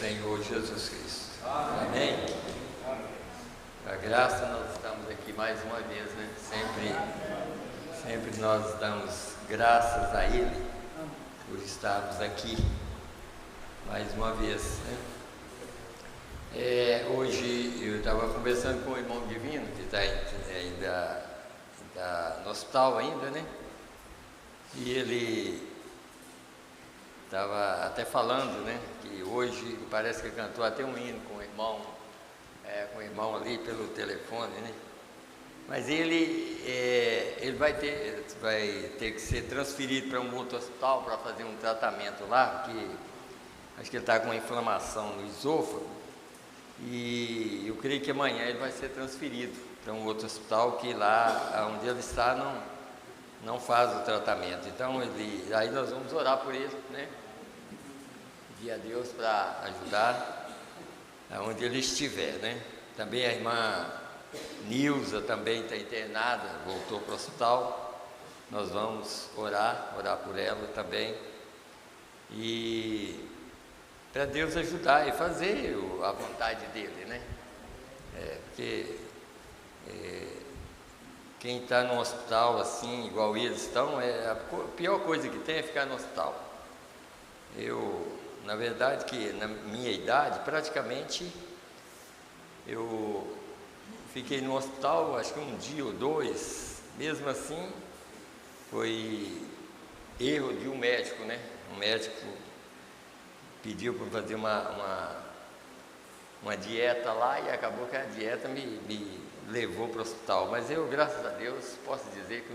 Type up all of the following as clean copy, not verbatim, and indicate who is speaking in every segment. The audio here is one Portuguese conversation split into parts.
Speaker 1: Senhor Jesus Cristo. Amém? Com a graça nós estamos aqui mais uma vez, né? Sempre nós damos graças a Ele por estarmos aqui mais uma vez, né? Hoje eu estava conversando com o irmão Divino, que está ainda no hospital ainda, né? E ele estava até falando, né, que hoje parece que cantou até um hino com o irmão ali pelo telefone, né? Mas ele vai ter que ser transferido para um outro hospital para fazer um tratamento lá, porque acho que ele está com uma inflamação no esôfago, e eu creio que amanhã ele vai ser transferido para um outro hospital, que lá onde ele está não faz o tratamento. Então aí nós vamos orar por ele, né? Pedir a Deus para ajudar aonde ele estiver, né? Também a irmã Nilza também está internada, voltou para o hospital. Nós vamos orar por ela também, e para Deus ajudar e fazer a vontade dele, né? Porque quem está no hospital assim, igual eles estão, a pior coisa que tem é ficar no hospital. Na verdade, que na minha idade, praticamente, eu fiquei no hospital, acho que um dia ou dois. Mesmo assim, foi erro de um médico, né? Um médico pediu para fazer uma dieta lá, e acabou que a dieta me levou para o hospital. Mas eu, graças a Deus, posso dizer que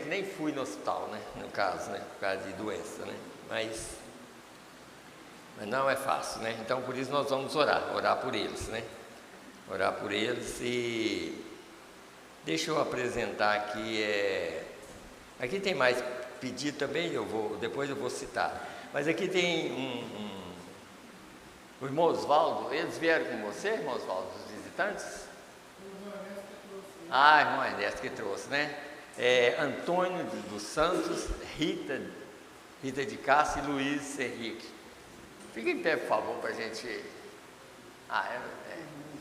Speaker 1: nem fui no hospital, né? No caso, né? Por causa de doença, né? Mas não é fácil, né? Então, por isso nós vamos orar por eles, né? Orar por eles. E deixa eu apresentar aqui, aqui tem mais pedido também, depois eu vou citar. Mas aqui tem o irmão Osvaldo. Eles vieram com você, irmão Osvaldo, os visitantes? Irmão Ernesto que trouxe, né? Antônio dos Santos, Rita de Cássia e Luiz Henrique. Fique em pé, por favor, para a gente...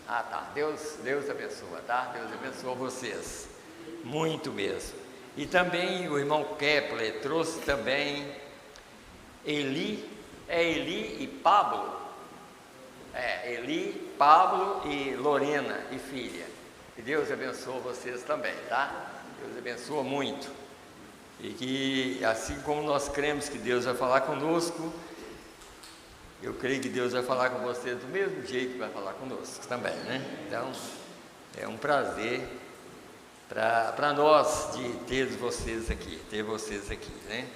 Speaker 1: tá. Deus abençoa, tá? Deus abençoa vocês. Muito mesmo. E também o irmão Kepler trouxe também Eli e Pablo. Eli, Pablo e Lorena e filha. Que Deus abençoe vocês também, tá? Deus abençoa muito. E que assim como nós cremos que Deus vai falar conosco, eu creio que Deus vai falar com vocês do mesmo jeito que vai falar conosco também, né? Então, é um prazer para nós de ter vocês aqui, né?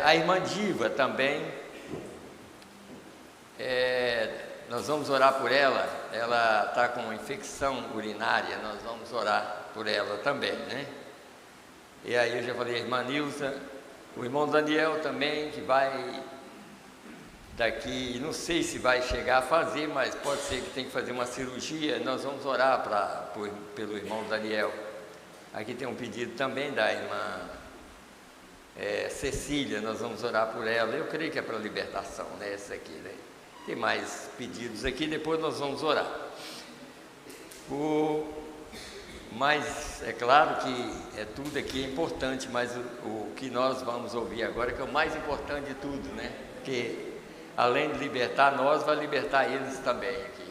Speaker 1: A irmã Diva também, nós vamos orar por ela. Ela está com infecção urinária, nós vamos orar por ela também, né? E aí eu já falei, a irmã Nilza, o irmão Daniel também, que vai daqui, não sei se vai chegar a fazer, mas pode ser que tenha que fazer uma cirurgia. Nós vamos orar pelo irmão Daniel. Aqui tem um pedido também da irmã Cecília, nós vamos orar por ela. Eu creio que é para libertação, né? Essa aqui, né? Tem mais pedidos aqui, depois nós vamos orar. Mas é claro que tudo aqui é importante, mas o que nós vamos ouvir agora, que é o mais importante de tudo, né? Porque além de libertar nós, vai libertar eles também aqui,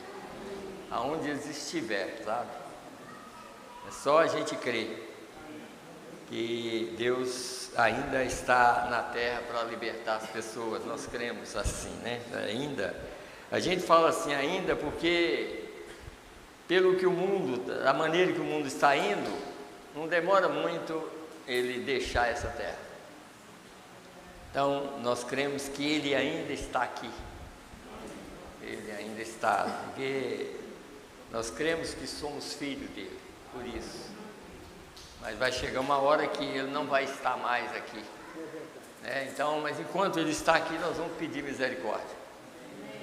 Speaker 1: aonde eles estiverem, sabe? É só a gente crer que Deus ainda está na terra para libertar as pessoas. Nós cremos assim, né? Ainda, a gente fala assim ainda porque pelo que a maneira que o mundo está indo, não demora muito ele deixar essa terra. Então, nós cremos que Ele ainda está aqui. Ele ainda está, porque nós cremos que somos filhos dEle, por isso. Mas vai chegar uma hora que Ele não vai estar mais aqui, né? Então, mas enquanto Ele está aqui, nós vamos pedir misericórdia.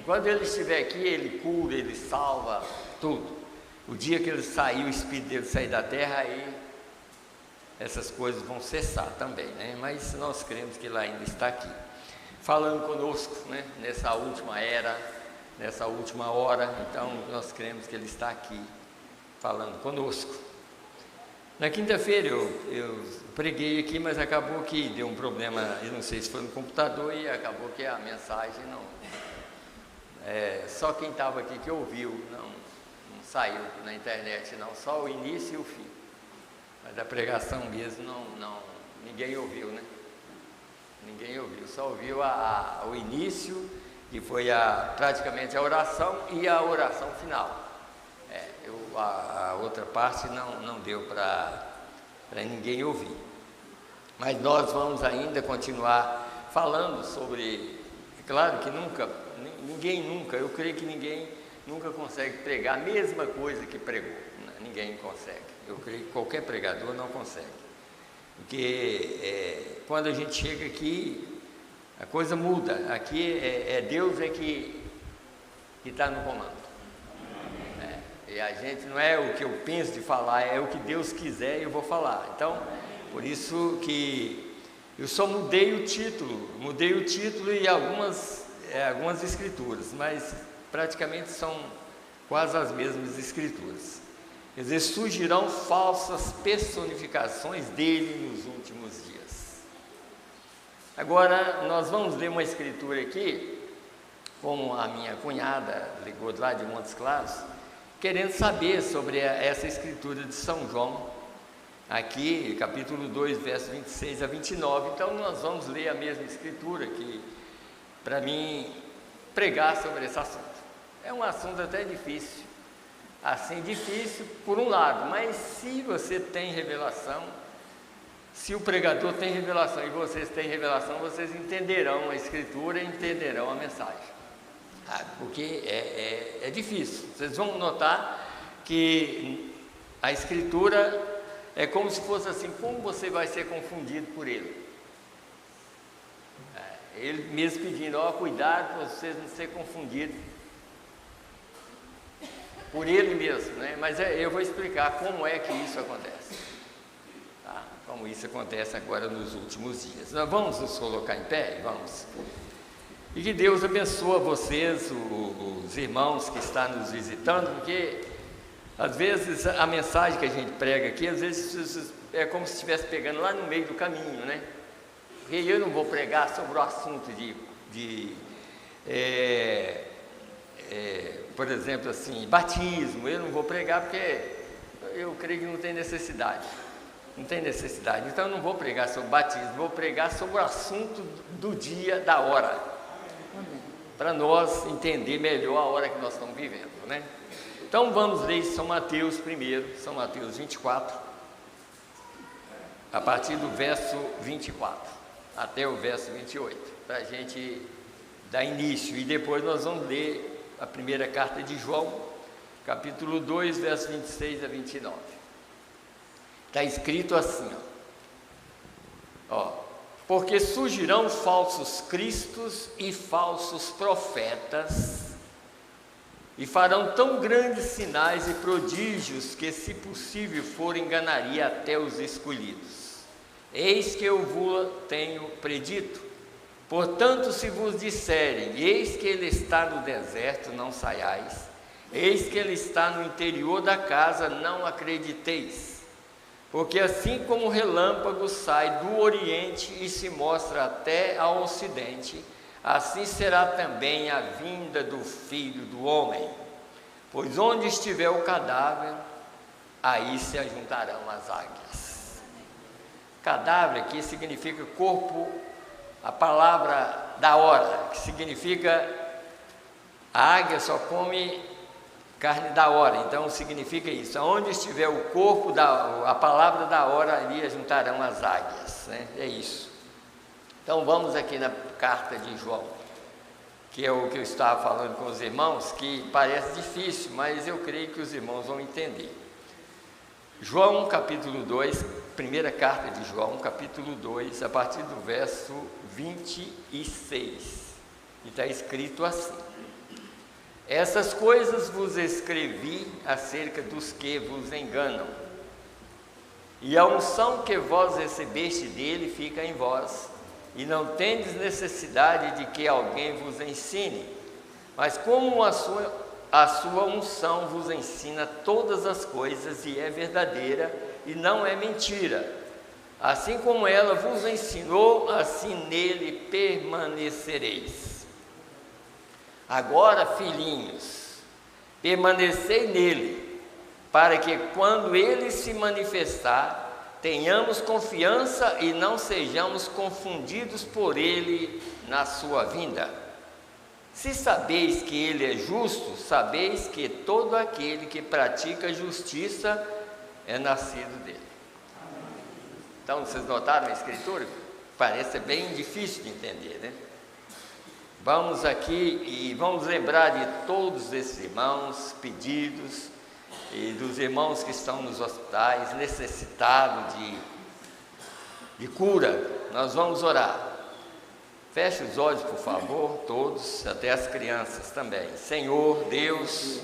Speaker 1: Enquanto Ele estiver aqui, Ele cura, Ele salva, tudo. O dia que Ele sair, o Espírito dEle sair da terra, aí essas coisas vão cessar também, né? Mas nós cremos que Ele ainda está aqui. falando conosco, né? Nessa última era, nessa última hora. Então nós cremos que Ele está aqui falando conosco. Na quinta-feira eu preguei aqui, mas acabou que deu um problema, eu não sei se foi no computador, e acabou que a mensagem não... só quem estava aqui que ouviu, não saiu na internet não, só o início e o fim. Mas a pregação mesmo ninguém ouviu, né? Ninguém ouviu, só ouviu o início, que foi praticamente a oração e a oração final. A outra parte não deu para ninguém ouvir. Mas nós vamos ainda continuar falando sobre... É claro que ninguém nunca, eu creio que ninguém nunca consegue pregar a mesma coisa que pregou. Ninguém consegue. Eu creio que qualquer pregador não consegue. Porque quando a gente chega aqui, a coisa muda. Aqui Deus que está no comando. E a gente não é o que eu penso de falar, é o que Deus quiser e eu vou falar. Então, por isso que eu só mudei o título e algumas escrituras, mas praticamente são quase as mesmas escrituras. Quer dizer, surgirão falsas personificações dele nos últimos dias. Agora, nós vamos ler uma escritura aqui, como a minha cunhada ligou lá de Montes Claros, querendo saber sobre essa escritura de São João, aqui, capítulo 2, versos 26 a 29. Então, nós vamos ler a mesma escritura que, para mim, pregar sobre esse assunto. É um assunto até difícil, assim, difícil por um lado, mas se você tem revelação, se o pregador tem revelação e vocês têm revelação, vocês entenderão a escritura e entenderão a mensagem. Porque é difícil. Vocês vão notar que a escritura é como se fosse assim, como você vai ser confundido por ele? Ele mesmo pedindo, cuidado para vocês não serem confundidos por ele mesmo, né? Mas eu vou explicar como é que isso acontece, tá? Como isso acontece agora nos últimos dias. Nós vamos nos colocar em pé? Vamos. E que Deus abençoe vocês, os irmãos que estão nos visitando, porque às vezes a mensagem que a gente prega aqui, às vezes é como se estivesse pegando lá no meio do caminho, né? Porque eu não vou pregar sobre o assunto por exemplo, assim, batismo. Eu não vou pregar porque eu creio que não tem necessidade. Não tem necessidade. Então eu não vou pregar sobre batismo, vou pregar sobre o assunto do dia, da hora. Para nós entender melhor a hora que nós estamos vivendo, né? Então vamos ler São Mateus primeiro, São Mateus 24, a partir do verso 24 até o verso 28, para a gente dar início, e depois nós vamos ler a primeira carta de João, capítulo 2, verso 26 a 29. Está escrito assim, porque surgirão falsos cristos e falsos profetas, e farão tão grandes sinais e prodígios que, se possível for, enganaria até os escolhidos. Eis que eu vos tenho predito. Portanto, se vos disserem, eis que ele está no deserto, não saiais. Eis que ele está no interior da casa, não acrediteis. Porque assim como o relâmpago sai do oriente e se mostra até ao ocidente, assim será também a vinda do Filho do Homem. Pois onde estiver o cadáver, aí se ajuntarão as águias. Cadáver aqui significa corpo, a palavra da hora, que significa a águia só come carne da hora, então significa isso. Onde estiver o corpo, a palavra da hora, ali ajuntarão as águias, né? É isso. Então vamos aqui na carta de João, que é o que eu estava falando com os irmãos, que parece difícil, mas eu creio que os irmãos vão entender. João capítulo 2, primeira carta de João, capítulo 2, a partir do verso 26, e está escrito assim: essas coisas vos escrevi acerca dos que vos enganam, e a unção que vós recebeste dele fica em vós, e não tendes necessidade de que alguém vos ensine, mas como a sua unção vos ensina todas as coisas, e é verdadeira e não é mentira. Assim como ela vos ensinou, assim nele permanecereis. Agora, filhinhos, permanecei nele, para que quando ele se manifestar, tenhamos confiança e não sejamos confundidos por ele na sua vinda. Se sabeis que ele é justo, sabeis que todo aquele que pratica justiça é nascido dele. Então, vocês notaram a escritura? Parece ser bem difícil de entender, né? Vamos aqui e vamos lembrar de todos esses irmãos pedidos, e dos irmãos que estão nos hospitais, necessitados de cura. Nós vamos orar. Feche os olhos, por favor, todos, até as crianças também. Senhor Deus,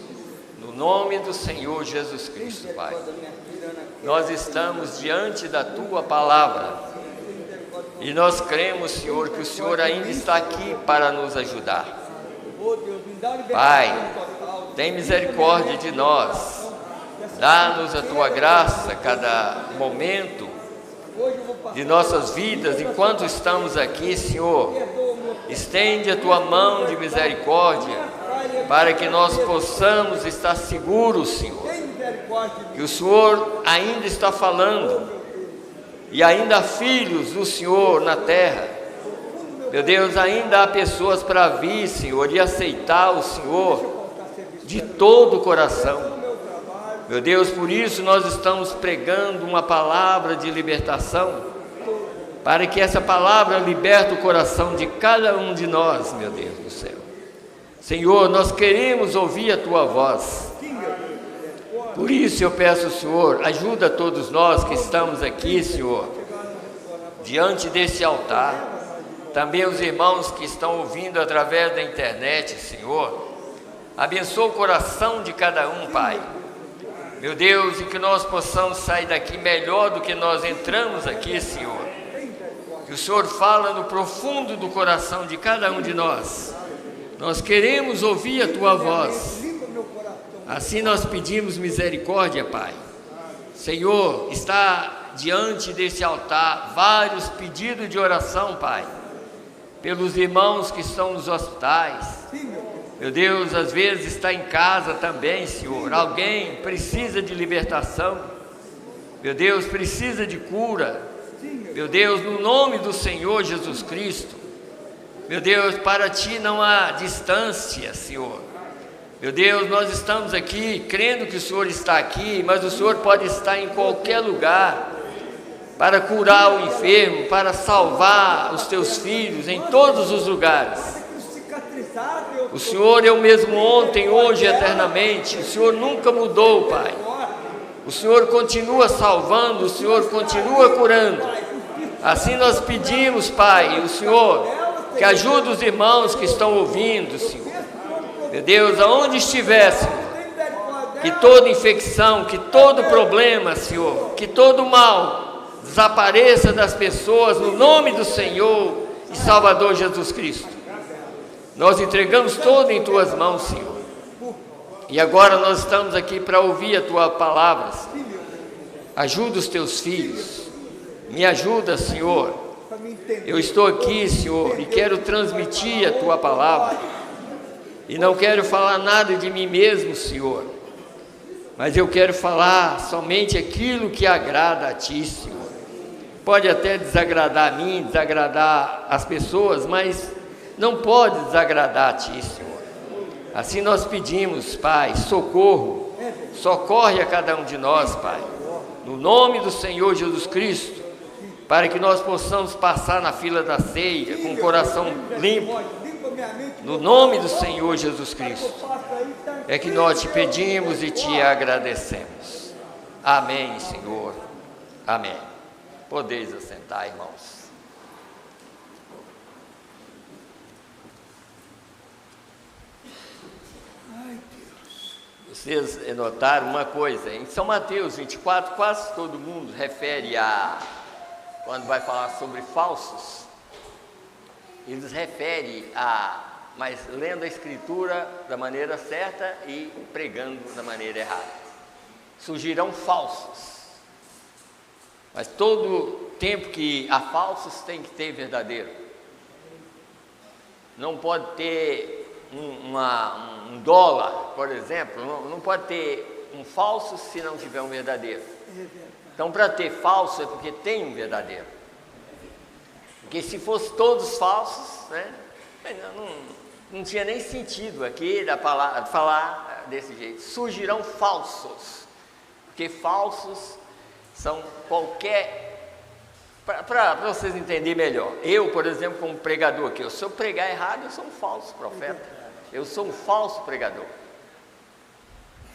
Speaker 1: no nome do Senhor Jesus Cristo, Pai, nós estamos diante da Tua palavra e nós cremos, Senhor, que o Senhor ainda está aqui para nos ajudar. Pai, tem misericórdia de nós. Dá-nos a Tua graça cada momento de nossas vidas, enquanto estamos aqui, Senhor. Estende a Tua mão de misericórdia, para que nós possamos estar seguros, Senhor, que o Senhor ainda está falando, e ainda há filhos do Senhor na terra. Meu Deus, ainda há pessoas para vir, Senhor, e aceitar o Senhor de todo o coração. Meu Deus, por isso nós estamos pregando uma palavra de libertação, para que essa palavra liberte o coração de cada um de nós, meu Deus do céu. Senhor, nós queremos ouvir a Tua voz. Por isso eu peço, Senhor, ajuda todos nós que estamos aqui, Senhor, diante desse altar. Também os irmãos que estão ouvindo através da internet, Senhor. Abençoa o coração de cada um, Pai. Meu Deus, e que nós possamos sair daqui melhor do que nós entramos aqui, Senhor. Que o Senhor fala no profundo do coração de cada um de nós. Nós queremos ouvir a Tua voz. Assim nós pedimos misericórdia, Pai. Senhor, está diante desse altar vários pedidos de oração, Pai, pelos irmãos que estão nos hospitais. Meu Deus, às vezes está em casa também, Senhor. Alguém precisa de libertação. Meu Deus, precisa de cura. Meu Deus, no nome do Senhor Jesus Cristo. Meu Deus, para Ti não há distância, Senhor. Meu Deus, nós estamos aqui crendo que o Senhor está aqui, mas o Senhor pode estar em qualquer lugar para curar o enfermo, para salvar os Teus filhos em todos os lugares. O Senhor é o mesmo ontem, hoje e eternamente. O Senhor nunca mudou, Pai. O Senhor continua salvando, o Senhor continua curando. Assim nós pedimos, Pai, o Senhor que ajude os irmãos que estão ouvindo, Senhor. Meu Deus, aonde estiver, Senhor, que toda infecção, que todo problema, Senhor, que todo mal desapareça das pessoas no nome do Senhor e Salvador Jesus Cristo. Nós entregamos tudo em Tuas mãos, Senhor. E agora nós estamos aqui para ouvir a Tua palavra. Ajuda os Teus filhos. Me ajuda, Senhor. Eu estou aqui, Senhor, e quero transmitir a Tua palavra. E não quero falar nada de mim mesmo, Senhor. Mas eu quero falar somente aquilo que agrada a Ti, Senhor. Pode até desagradar a mim, desagradar as pessoas, mas não pode desagradar a Ti, Senhor. Assim nós pedimos, Pai, socorro. Socorre a cada um de nós, Pai. No nome do Senhor Jesus Cristo. Para que nós possamos passar na fila da ceia com o coração limpo. No nome do Senhor Jesus Cristo. É que nós Te pedimos e Te agradecemos. Amém, Senhor. Amém. Podeis assentar, irmãos. Vocês notaram uma coisa, em São Mateus 24, quase todo mundo refere a, quando vai falar sobre falsos, ele nos refere mas lendo a Escritura da maneira certa e pregando da maneira errada. Surgirão falsos, mas todo tempo que há falsos tem que ter verdadeiro. Não pode ter um dólar, por exemplo, não pode ter um falso se não tiver um verdadeiro. Então, para ter falso é porque tem um verdadeiro. Porque se fosse todos falsos, né, não tinha nem sentido aqui da palavra falar desse jeito. Surgirão falsos, porque falsos são qualquer... Para vocês entenderem melhor, eu, por exemplo, como pregador aqui, se eu pregar errado, eu sou um falso profeta, eu sou um falso pregador.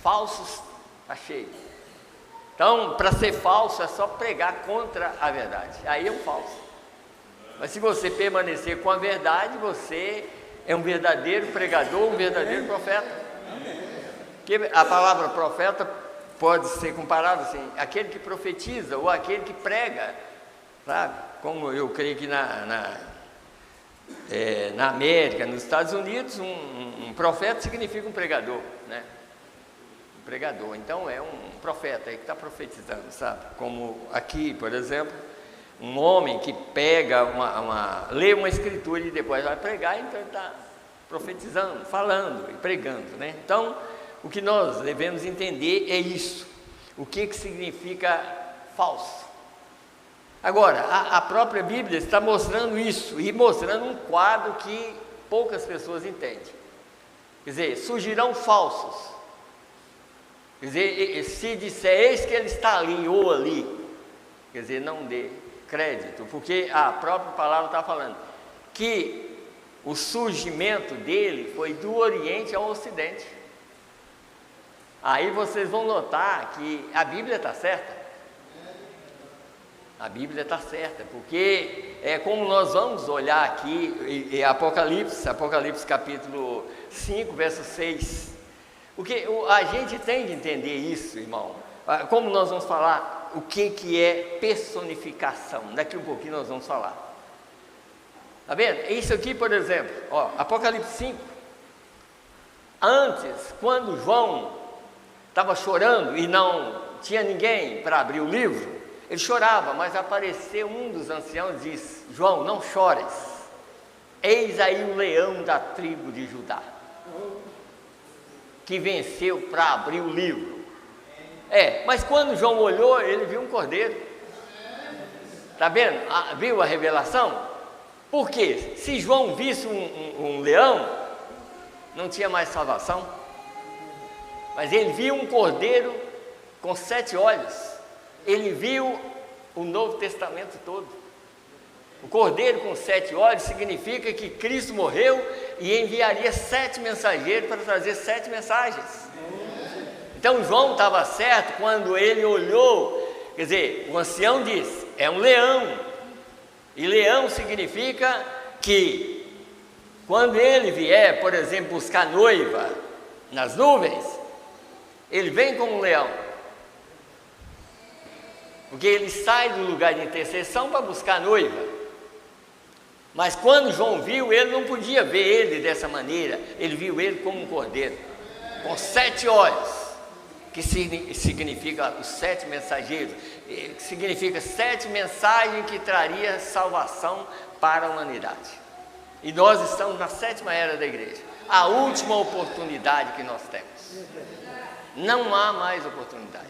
Speaker 1: Falsos está cheio. Então, para ser falso é só pregar contra a verdade, aí é um falso. Mas se você permanecer com a verdade, você é um verdadeiro pregador, um verdadeiro profeta. Porque a palavra profeta pode ser comparada assim, aquele que profetiza ou aquele que prega, sabe? Como eu creio que na América, nos Estados Unidos, um profeta significa um pregador, né? Um pregador, então é um profeta aí que está profetizando, sabe? Como aqui, por exemplo, um homem que pega lê uma escritura e depois vai pregar, então ele está profetizando, falando e pregando, né? Então, o que nós devemos entender é isso. O que significa falso? Agora, a própria Bíblia está mostrando isso e mostrando um quadro que poucas pessoas entendem. Quer dizer, surgirão falsos. Quer dizer, se disser, eis que ele está ali ou ali, quer dizer, não dê crédito, porque a própria palavra está falando que o surgimento dele foi do Oriente ao Ocidente. Aí vocês vão notar que a Bíblia está certa. A Bíblia está certa, porque é como nós vamos olhar aqui em Apocalipse capítulo 5, verso 6. Porque a gente tem que entender isso, irmão. Como nós vamos falar o que é personificação, daqui um pouquinho nós vamos falar. Está vendo? Isso aqui, por exemplo, Apocalipse 5. Antes, quando João estava chorando e não tinha ninguém para abrir o livro, ele chorava, mas apareceu um dos anciãos e disse: João, não chores, eis aí o leão da tribo de Judá, que venceu para abrir o livro. Mas quando João olhou, ele viu um cordeiro. Está vendo? Viu a revelação? Por quê? Se João visse um leão, não tinha mais salvação. Mas ele viu um cordeiro com 7 olhos. Ele viu o Novo Testamento todo. O cordeiro com 7 olhos significa que Cristo morreu e enviaria 7 mensageiros para trazer 7 mensagens. Então João estava certo quando ele olhou, quer dizer, o ancião disse, é um leão. E leão significa que quando ele vier, por exemplo, buscar noiva nas nuvens, ele vem como um leão. Porque ele sai do lugar de intercessão para buscar noiva. Mas quando João viu, ele não podia ver ele dessa maneira. Ele viu ele como um cordeiro, com 7 olhos, que significa os 7 mensageiros, que significa 7 mensagens que traria salvação para a humanidade. E nós estamos na 7ª era da igreja, a última oportunidade que nós temos. Não há mais oportunidade.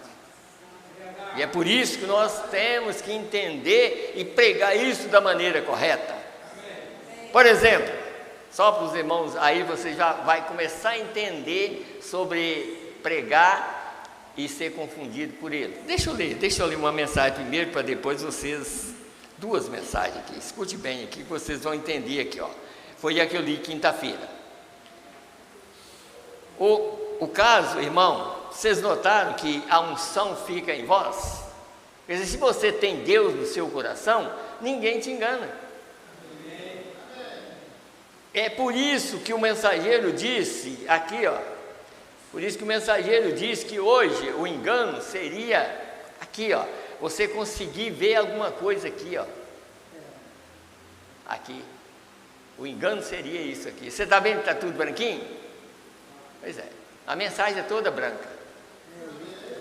Speaker 1: E é por isso que nós temos que entender e pregar isso da maneira correta. Por exemplo, só para os irmãos, aí você já vai começar a entender sobre pregar e ser confundido por ele. Deixa eu ler uma mensagem primeiro, para depois vocês, 2 mensagens aqui, escute bem aqui, que vocês vão entender aqui, foi a que eu li quinta-feira. O caso, irmão, vocês notaram que a unção fica em vós? Quer dizer, se você tem Deus no seu coração, ninguém te engana. É por isso que o mensageiro disse aqui, por isso que o mensageiro disse que hoje o engano seria aqui, você conseguir ver alguma coisa aqui, aqui. O engano seria isso aqui. Você está vendo que está tudo branquinho? Pois é, a mensagem é toda branca.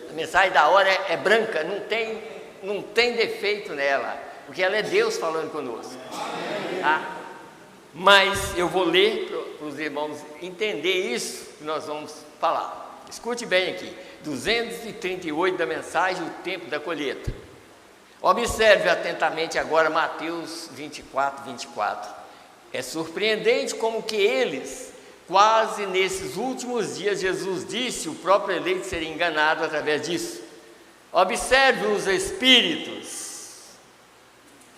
Speaker 1: A mensagem da hora é branca, não tem defeito nela, porque ela é Deus falando conosco. Tá? Mas eu vou ler para os irmãos entender isso que nós vamos falar. Escute bem aqui, 238 da mensagem, o tempo da colheita. Observe atentamente agora Mateus 24, 24. É surpreendente como que eles, quase nesses últimos dias, Jesus disse, o próprio eleito seria enganado através disso. Observe os espíritos.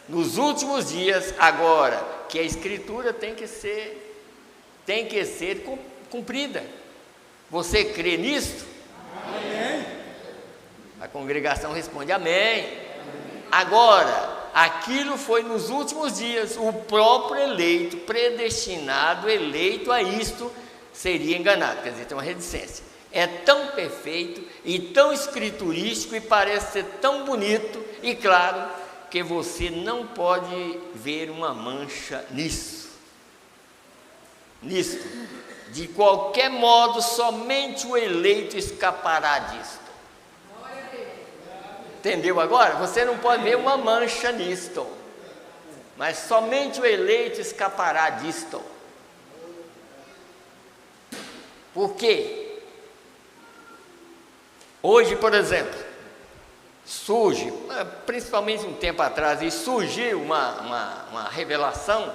Speaker 1: Nos últimos dias, agora, que a Escritura tem que ser cumprida. Você crê nisto? Amém. A congregação responde amém. Agora, aquilo foi nos últimos dias, o próprio eleito, predestinado, eleito a isto, seria enganado. Quer dizer, tem uma reticência. É tão perfeito e tão escriturístico e parece ser tão bonito e claro que você não pode ver uma mancha nisso. De qualquer modo, somente o eleito escapará disto. Entendeu agora? Você não pode ver uma mancha nisto, mas somente o eleito escapará disto. Por quê? Hoje, por exemplo, surge, principalmente um tempo atrás, e surgiu uma revelação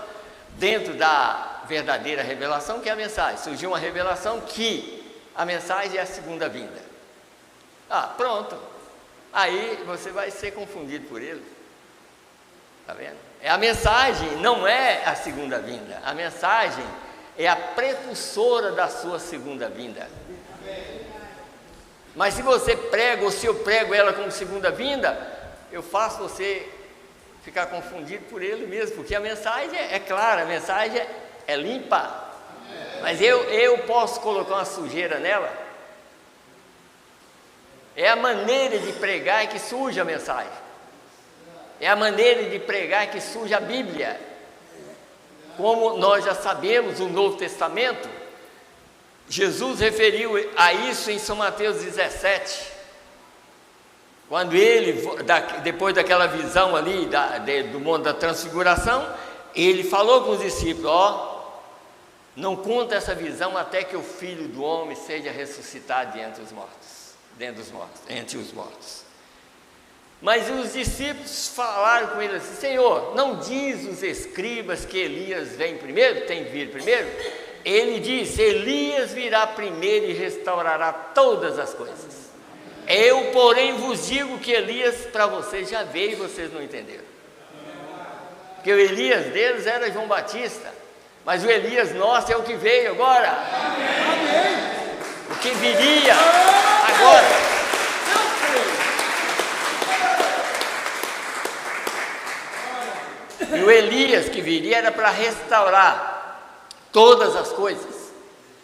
Speaker 1: dentro da verdadeira revelação, que é a mensagem. Surgiu uma revelação que a mensagem é a segunda vinda. Pronto. Aí você vai ser confundido por ele. Está vendo? A mensagem não é a segunda vinda. A mensagem é a precursora da sua segunda vinda. Mas se você prega, ou se eu prego ela como segunda vinda, eu faço você ficar confundido por ele mesmo, porque a mensagem é clara, a mensagem é limpa. Mas eu posso colocar uma sujeira nela? É a maneira de pregar que surge a mensagem. É a maneira de pregar que surge a Bíblia. Como nós já sabemos, o Novo Testamento, Jesus referiu a isso em São Mateus 17. Quando ele, depois daquela visão ali do Monte da Transfiguração, ele falou com os discípulos, não conta essa visão até que o Filho do Homem seja ressuscitado entre os mortos. Mas os discípulos falaram com ele assim, Senhor, não diz os escribas que Elias vem primeiro, tem que vir primeiro? Ele disse, Elias virá primeiro e restaurará todas as coisas. Eu, porém, vos digo que Elias para vocês já veio e vocês não entenderam. Porque o Elias deles era João Batista, mas o Elias nosso é o que veio agora. Amém. O que viria agora. E o Elias que viria era para restaurar todas as coisas.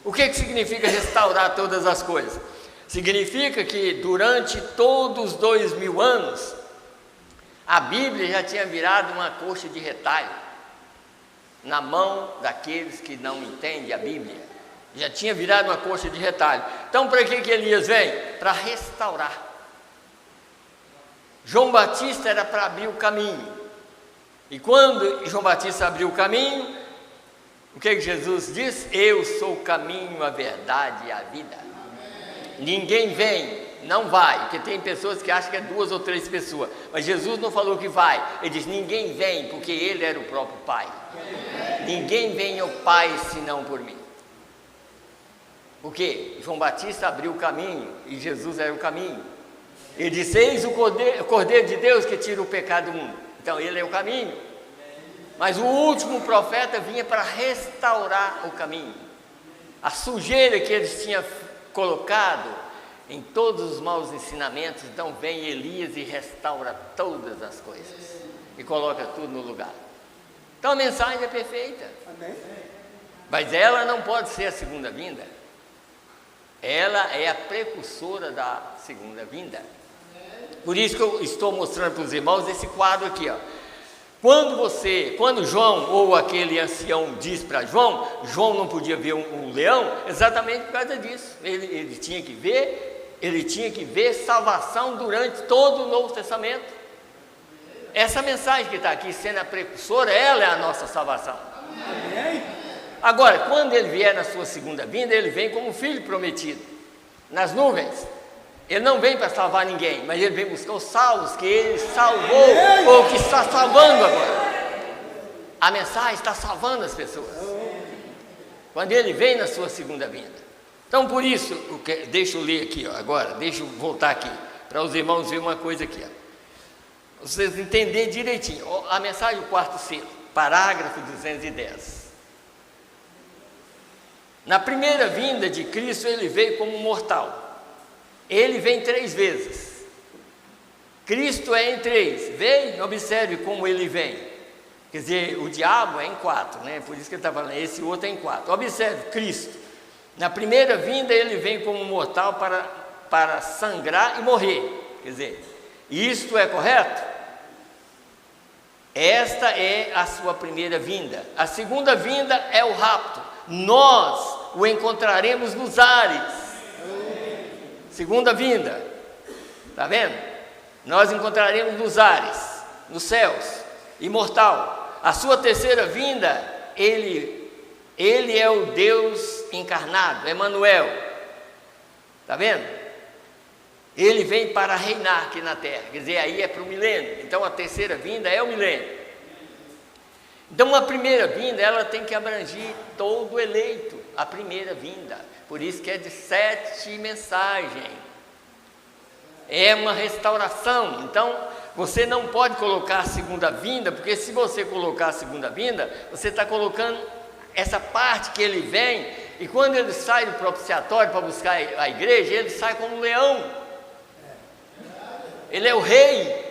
Speaker 1: O que significa restaurar todas as coisas? Significa que durante todos os 2000 anos, a Bíblia já tinha virado uma coxa de retalho na mão daqueles que não entendem a Bíblia. Já tinha virado uma coxa de retalho. Então, para que Elias vem? Para restaurar. João Batista era para abrir o caminho. E quando João Batista abriu o caminho, o que Jesus diz? Eu sou o caminho, a verdade e a vida. Ninguém vem, não vai, porque tem pessoas que acham que é 2 ou 3 pessoas, mas Jesus não falou que vai, ele diz, ninguém vem, porque ele era o próprio Pai. Ninguém vem ao Pai senão por mim. Porque João Batista abriu o caminho e Jesus era o caminho. Ele disse, eis o Cordeiro de Deus que tira o pecado do mundo. Então ele é o caminho. Mas o último profeta vinha para restaurar o caminho. A sujeira que eles tinham colocado em todos os maus ensinamentos, então vem Elias e restaura todas as coisas e coloca tudo no lugar. Então a mensagem é perfeita. Amém. Mas ela não pode ser a segunda vinda. Ela é a precursora da segunda vinda. Por isso que eu estou mostrando para os irmãos esse quadro aqui, Quando João ou aquele ancião diz para João, João não podia ver um leão, exatamente por causa disso. Ele tinha que ver salvação durante todo o Novo Testamento. Essa mensagem que está aqui sendo a precursora, ela é a nossa salvação. Agora, quando ele vier na sua segunda vinda, ele vem como filho prometido, nas nuvens. Ele não vem para salvar ninguém, mas ele vem buscar os salvos que ele salvou, ou que está salvando agora. A mensagem está salvando as pessoas, quando ele vem na sua segunda vinda. Então, por isso, deixa eu ler aqui, agora, deixa eu voltar aqui, para os irmãos verem uma coisa aqui. Vocês entenderem direitinho. A mensagem do quarto selo, parágrafo 210. Na primeira vinda de Cristo, ele veio como mortal. Ele vem 3 vezes. Cristo é em 3. Veja, observe como ele vem. Quer dizer, o diabo é em 4, né? Por isso que ele está falando, esse outro é em 4. Observe, Cristo. Na primeira vinda, ele vem como mortal para sangrar e morrer. Quer dizer, isto é correto? Esta é a sua primeira vinda. A segunda vinda é o rapto. Nós o encontraremos nos ares. Segunda vinda, está vendo? Nós encontraremos nos ares, nos céus, imortal. A sua terceira vinda, ele é o Deus encarnado, Emanuel. Está vendo? Ele vem para reinar aqui na terra, quer dizer, aí é para o milênio. Então a terceira vinda é o milênio. Então a primeira vinda, ela tem que abranger todo o eleito, a primeira vinda. Por isso que é de 7 mensagens. É uma restauração. Então, você não pode colocar a segunda vinda, porque se você colocar a segunda vinda, você está colocando essa parte que ele vem, e quando ele sai do propiciatório para buscar a igreja, ele sai como um leão. Ele é o rei.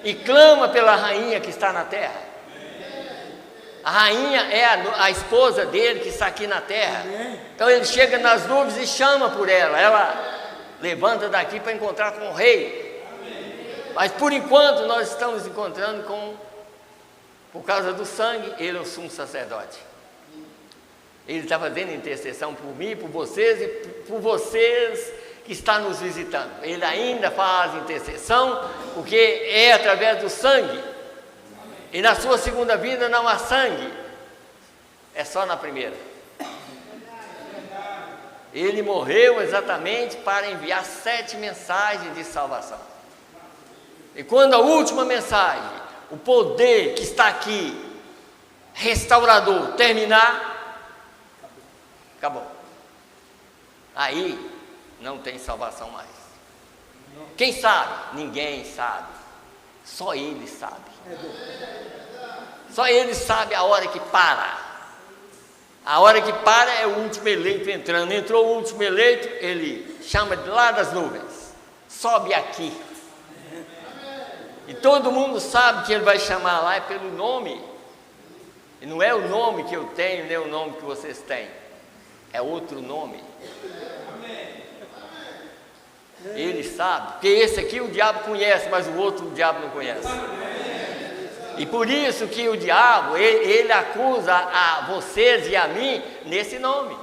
Speaker 1: E clama pela rainha que está na terra. A rainha é a esposa dele que está aqui na terra. Então ele chega nas nuvens e chama por ela. Ela levanta daqui para encontrar com o rei. Mas por enquanto nós estamos encontrando por causa do sangue, ele é o sumo sacerdote. Ele está fazendo intercessão por mim, por vocês e por vocês que estão nos visitando. Ele ainda faz intercessão, porque é através do sangue. E na sua segunda vida não há sangue, é só na primeira. Ele morreu exatamente para enviar 7 mensagens de salvação. E quando a última mensagem, o poder que está aqui, restaurador, terminar, acabou. Aí não tem salvação mais. Quem sabe? Ninguém sabe. Só ele sabe. Só ele sabe a hora que para. A hora que para é o último eleito entrando. Entrou o último eleito, ele chama de lá das nuvens. Sobe aqui. E todo mundo sabe que ele vai chamar lá é pelo nome. E não é o nome que eu tenho, nem o nome que vocês têm. É outro nome. Ele sabe, porque esse aqui o diabo conhece, mas o outro o diabo não conhece. E por isso que o diabo, ele acusa a vocês e a mim nesse nome.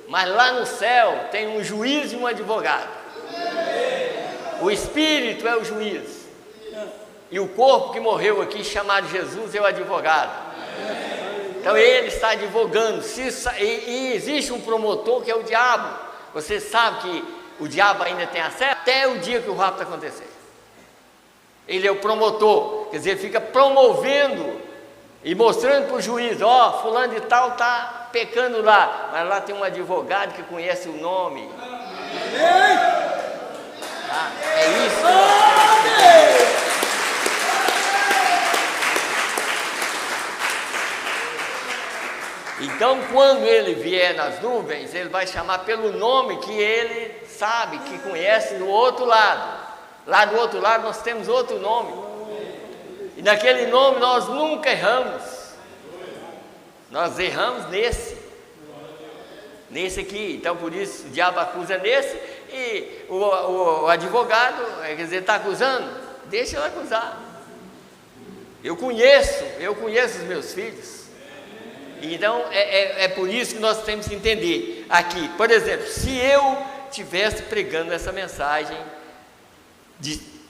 Speaker 1: Mas lá no céu tem um juiz e um advogado. O Espírito é o juiz. E o corpo que morreu aqui, chamado Jesus, é o advogado. Então ele está advogando. E existe um promotor que é o diabo. Você sabe que o diabo ainda tem acesso até o dia que o rapto acontecer. Ele é o promotor, quer dizer, ele fica promovendo e mostrando para o juiz, ó, fulano de tal está pecando lá, mas lá tem um advogado que conhece o nome. Ah, é isso que nós... Então, quando ele vier nas nuvens, ele vai chamar pelo nome que ele sabe, que conhece do outro lado. Lá do outro lado nós temos outro nome. E naquele nome nós nunca erramos. Nós erramos nesse aqui. Então por isso o diabo acusa nesse. E o advogado, quer dizer, está acusando. deixa ela acusar. Eu conheço os meus filhos. Então, é por isso que nós temos que entender aqui. Por exemplo, se eu estivesse pregando essa mensagem,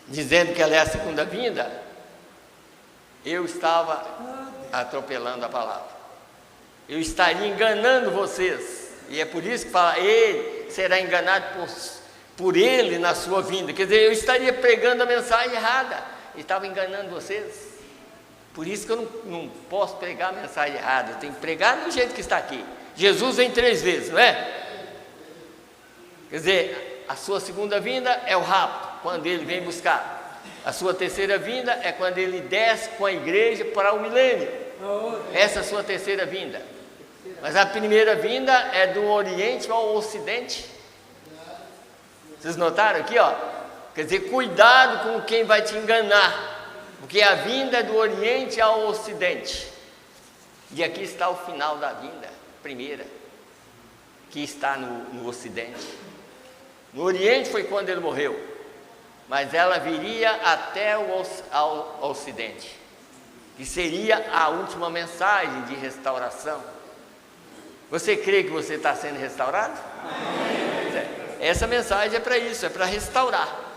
Speaker 1: dizendo que ela é a segunda vinda, eu estava atropelando a palavra. Eu estaria enganando vocês. E é por isso que fala, ele será enganado por ele na sua vinda. Quer dizer, eu estaria pregando a mensagem errada. E estava enganando vocês. Por isso que eu não posso pregar a mensagem errada. Eu tenho que pregar do jeito que está aqui. Jesus vem 3 vezes, não é? Quer dizer, a sua segunda vinda é o rapto, quando ele vem buscar. A sua terceira vinda é quando ele desce com a igreja para o milênio. Essa é a sua terceira vinda. Mas a primeira vinda é do Oriente ao Ocidente. Vocês notaram aqui, ó? Quer dizer, cuidado com quem vai te enganar. Porque a vinda é do Oriente ao Ocidente. E aqui está o final da vinda, primeira, que está no Ocidente. No Oriente foi quando ele morreu, mas ela viria até ao Ocidente, que seria a última mensagem de restauração. Você crê que você está sendo restaurado? Essa mensagem é para isso, é para restaurar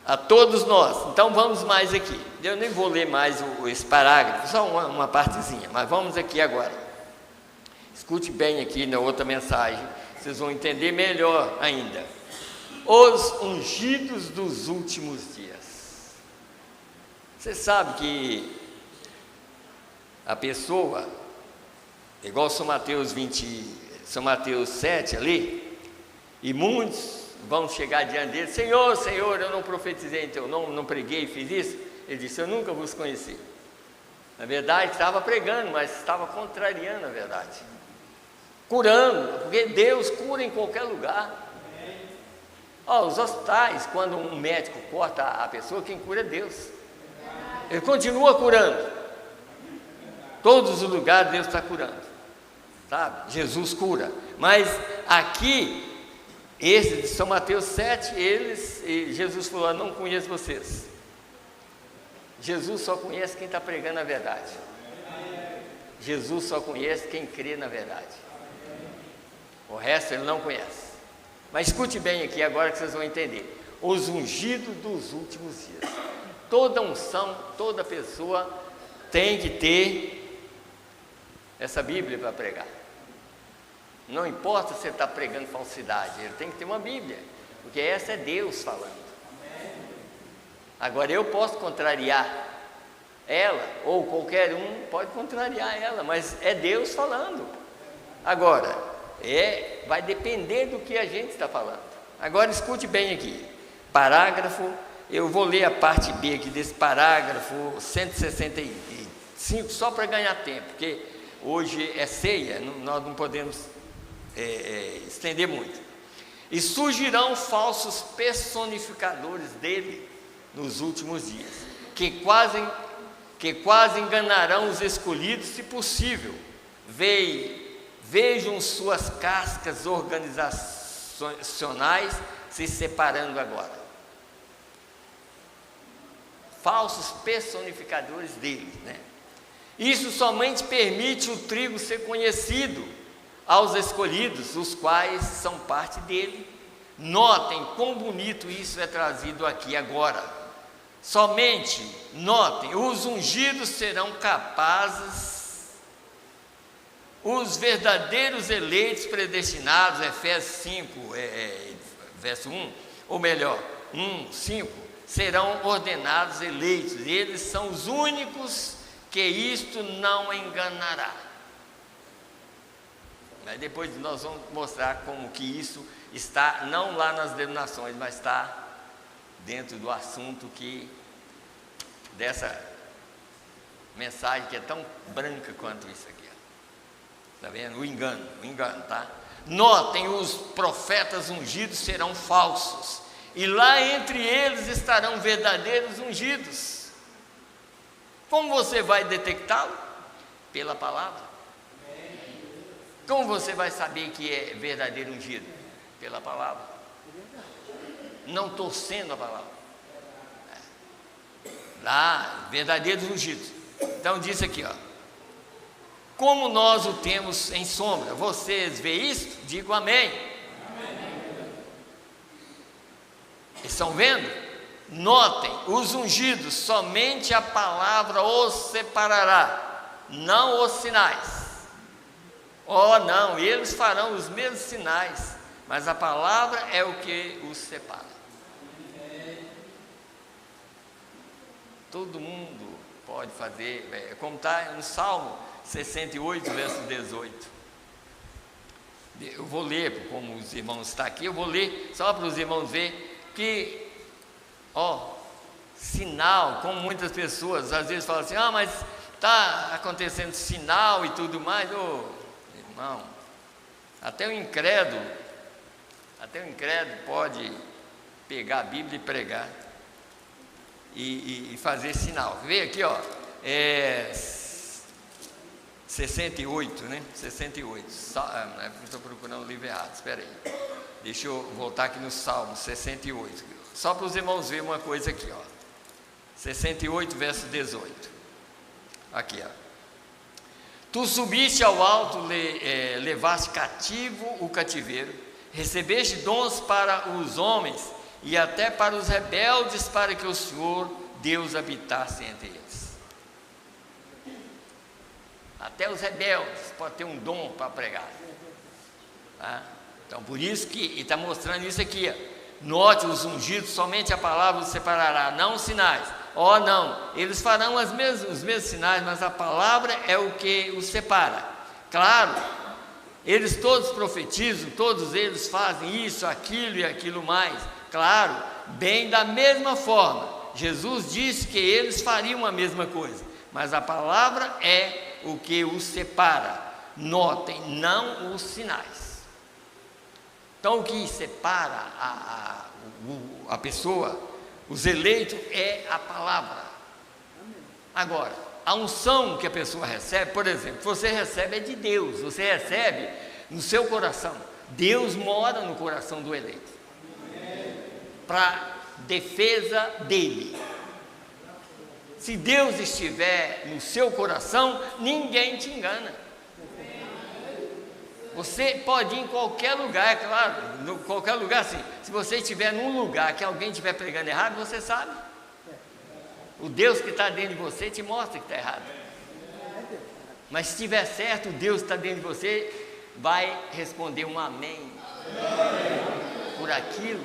Speaker 1: a todos nós. Então vamos mais aqui. Eu nem vou ler mais esse parágrafo, só uma partezinha, mas vamos aqui agora. Escute bem aqui na outra mensagem, vocês vão entender melhor ainda. Os ungidos dos últimos dias. Você sabe que a pessoa, igual São Mateus 7 ali, e muitos vão chegar diante dele, Senhor, Senhor, eu não profetizei em teu nome, não preguei, fiz isso. Ele disse, eu nunca vos conheci. Na verdade, estava pregando, mas estava contrariando a verdade. Curando, porque Deus cura em qualquer lugar. Os hospitais, quando um médico corta a pessoa, quem cura é Deus. Ele continua curando. Todos os lugares Deus está curando. Sabe? Jesus cura. Mas aqui, esse de São Mateus 7, Jesus falou, eu não conheço vocês. Jesus só conhece quem está pregando a verdade. Jesus só conhece quem crê na verdade. O resto ele não conhece. Mas escute bem aqui agora que vocês vão entender. Os ungidos dos últimos dias. Toda unção, toda pessoa tem que ter essa Bíblia para pregar. Não importa se você está pregando falsidade, ele tem que ter uma Bíblia, porque essa é Deus falando. Agora eu posso contrariar ela, ou qualquer um pode contrariar ela, mas é Deus falando. Agora, vai depender do que a gente está falando. Agora escute bem aqui, parágrafo, eu vou ler a parte B aqui desse parágrafo 165, só para ganhar tempo, porque hoje é ceia, nós não podemos estender muito. E surgirão falsos personificadores dele nos últimos dias, que quase enganarão os escolhidos, se possível. Vejam suas cascas organizacionais se separando agora. Falsos personificadores dele, né? Isso somente permite o trigo ser conhecido aos escolhidos, os quais são parte dele. Notem quão bonito isso é trazido aqui agora. Somente, notem, os ungidos serão capazes, os verdadeiros eleitos predestinados, Efésios 5, verso 1, ou melhor, 1:5, serão ordenados eleitos. Eles são os únicos que isto não enganará. Mas depois nós vamos mostrar como que isso está, não lá nas denominações, mas está dentro do assunto dessa mensagem que é tão branca quanto isso aqui. Está vendo? O engano, tá? Notem, os profetas ungidos serão falsos, e lá entre eles estarão verdadeiros ungidos. Como você vai detectá-lo? Pela palavra. Como você vai saber que é verdadeiro ungido? Pela palavra. Não torcendo a palavra. Lá, verdadeiros ungidos. Então diz aqui, ó. Como nós o temos em sombra. Vocês veem isso? Digo amém. Amém. Estão vendo? Notem, os ungidos, somente a palavra os separará, não os sinais. Oh não, eles farão os mesmos sinais, mas a palavra é o que os separa. Todo mundo pode fazer, como está no Salmo 68, verso 18. Eu vou ler, como os irmãos estão aqui, eu vou ler só para os irmãos verem que, sinal, como muitas pessoas às vezes falam assim, mas está acontecendo sinal e tudo mais. Irmão, até o incrédulo pode pegar a Bíblia e pregar e fazer sinal. Vê aqui, 68, né? 68. Estou procurando o livro errado, espera aí. Deixa eu voltar aqui no Salmo 68. Só para os irmãos verem uma coisa aqui, 68, verso 18. Aqui, Tu subiste ao alto, levaste cativo o cativeiro, recebeste dons para os homens e até para os rebeldes, para que o Senhor Deus habitasse entre eles. Até os rebeldes podem ter um dom para pregar. Tá? Então, por isso que está mostrando isso aqui. Note, os ungidos, somente a palavra os separará, não os sinais. Não, eles farão os mesmos sinais, mas a palavra é o que os separa. Claro, eles todos profetizam, todos eles fazem isso, aquilo e aquilo mais. Claro, bem da mesma forma, Jesus disse que eles fariam a mesma coisa, mas a palavra é o que os separa. Notem, não os sinais. Então, o que separa a pessoa, os eleitos, é a palavra. Agora, a unção que a pessoa recebe, por exemplo, você recebe é de Deus, você recebe no seu coração. Deus mora no coração do eleito, para defesa dele. Se Deus estiver no seu coração, ninguém te engana. Você pode ir em qualquer lugar, é claro, qualquer lugar assim. Se você estiver num lugar que alguém estiver pregando errado, você sabe. O Deus que está dentro de você te mostra que está errado. Mas se estiver certo, o Deus que está dentro de você vai responder um amém por aquilo.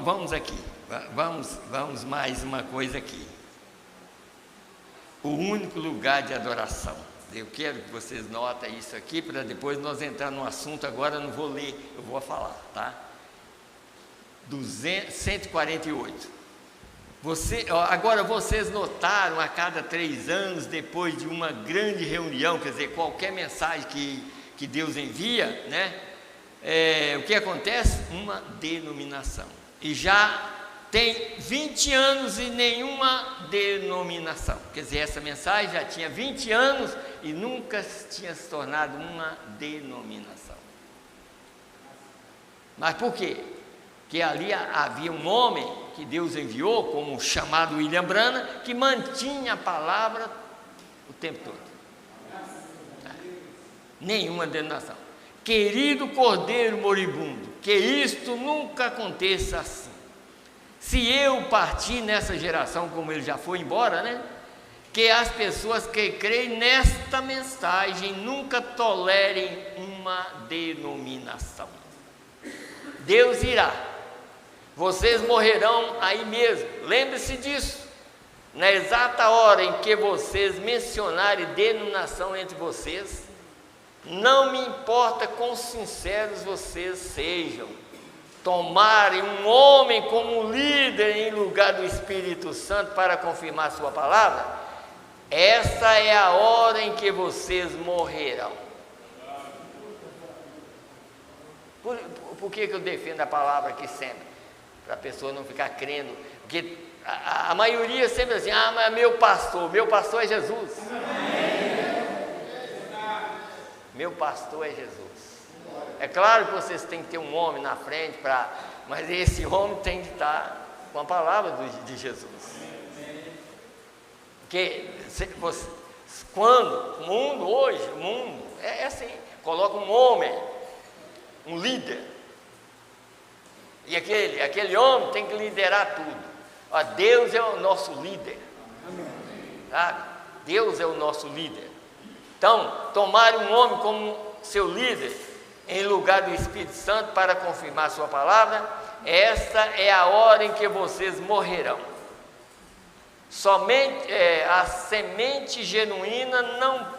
Speaker 1: Vamos aqui, vamos mais uma coisa aqui. O único lugar de adoração. Eu quero que vocês notem isso aqui, para depois nós entrar no assunto. Agora eu não vou ler, eu vou falar, tá? 148. Agora vocês notaram, a cada 3 anos, depois de uma grande reunião, quer dizer, qualquer mensagem que Deus envia, né? O que acontece? Uma denominação. E já tem 20 anos e nenhuma denominação. Quer dizer, essa mensagem já tinha 20 anos e nunca tinha se tornado uma denominação. Mas por quê? Porque ali havia um homem que Deus enviou, como o chamado William Branham, que mantinha a palavra o tempo todo. Nenhuma denominação. Querido Cordeiro moribundo, que isto nunca aconteça assim. Se eu partir nessa geração, como ele já foi embora, né? Que as pessoas que creem nesta mensagem nunca tolerem uma denominação. Deus irá. Vocês morrerão aí mesmo. Lembre-se disso. Na exata hora em que vocês mencionarem denominação entre vocês, não me importa quão sinceros vocês sejam, tomarem um homem como líder em lugar do Espírito Santo para confirmar sua palavra, essa é a hora em que vocês morrerão. Por que eu defendo a palavra aqui sempre? Para a pessoa não ficar crendo, porque a maioria sempre assim, mas meu pastor é Jesus. Meu pastor é Jesus. É claro que vocês têm que ter um homem na frente, mas esse homem tem que estar com a palavra de Jesus. Porque quando o mundo é assim, coloca um homem, um líder, e aquele homem tem que liderar tudo. Ó, Deus é o nosso líder, sabe? Deus é o nosso líder. Então, tomar um homem como seu líder, em lugar do Espírito Santo, para confirmar sua palavra, esta é a hora em que vocês morrerão. Somente a semente genuína não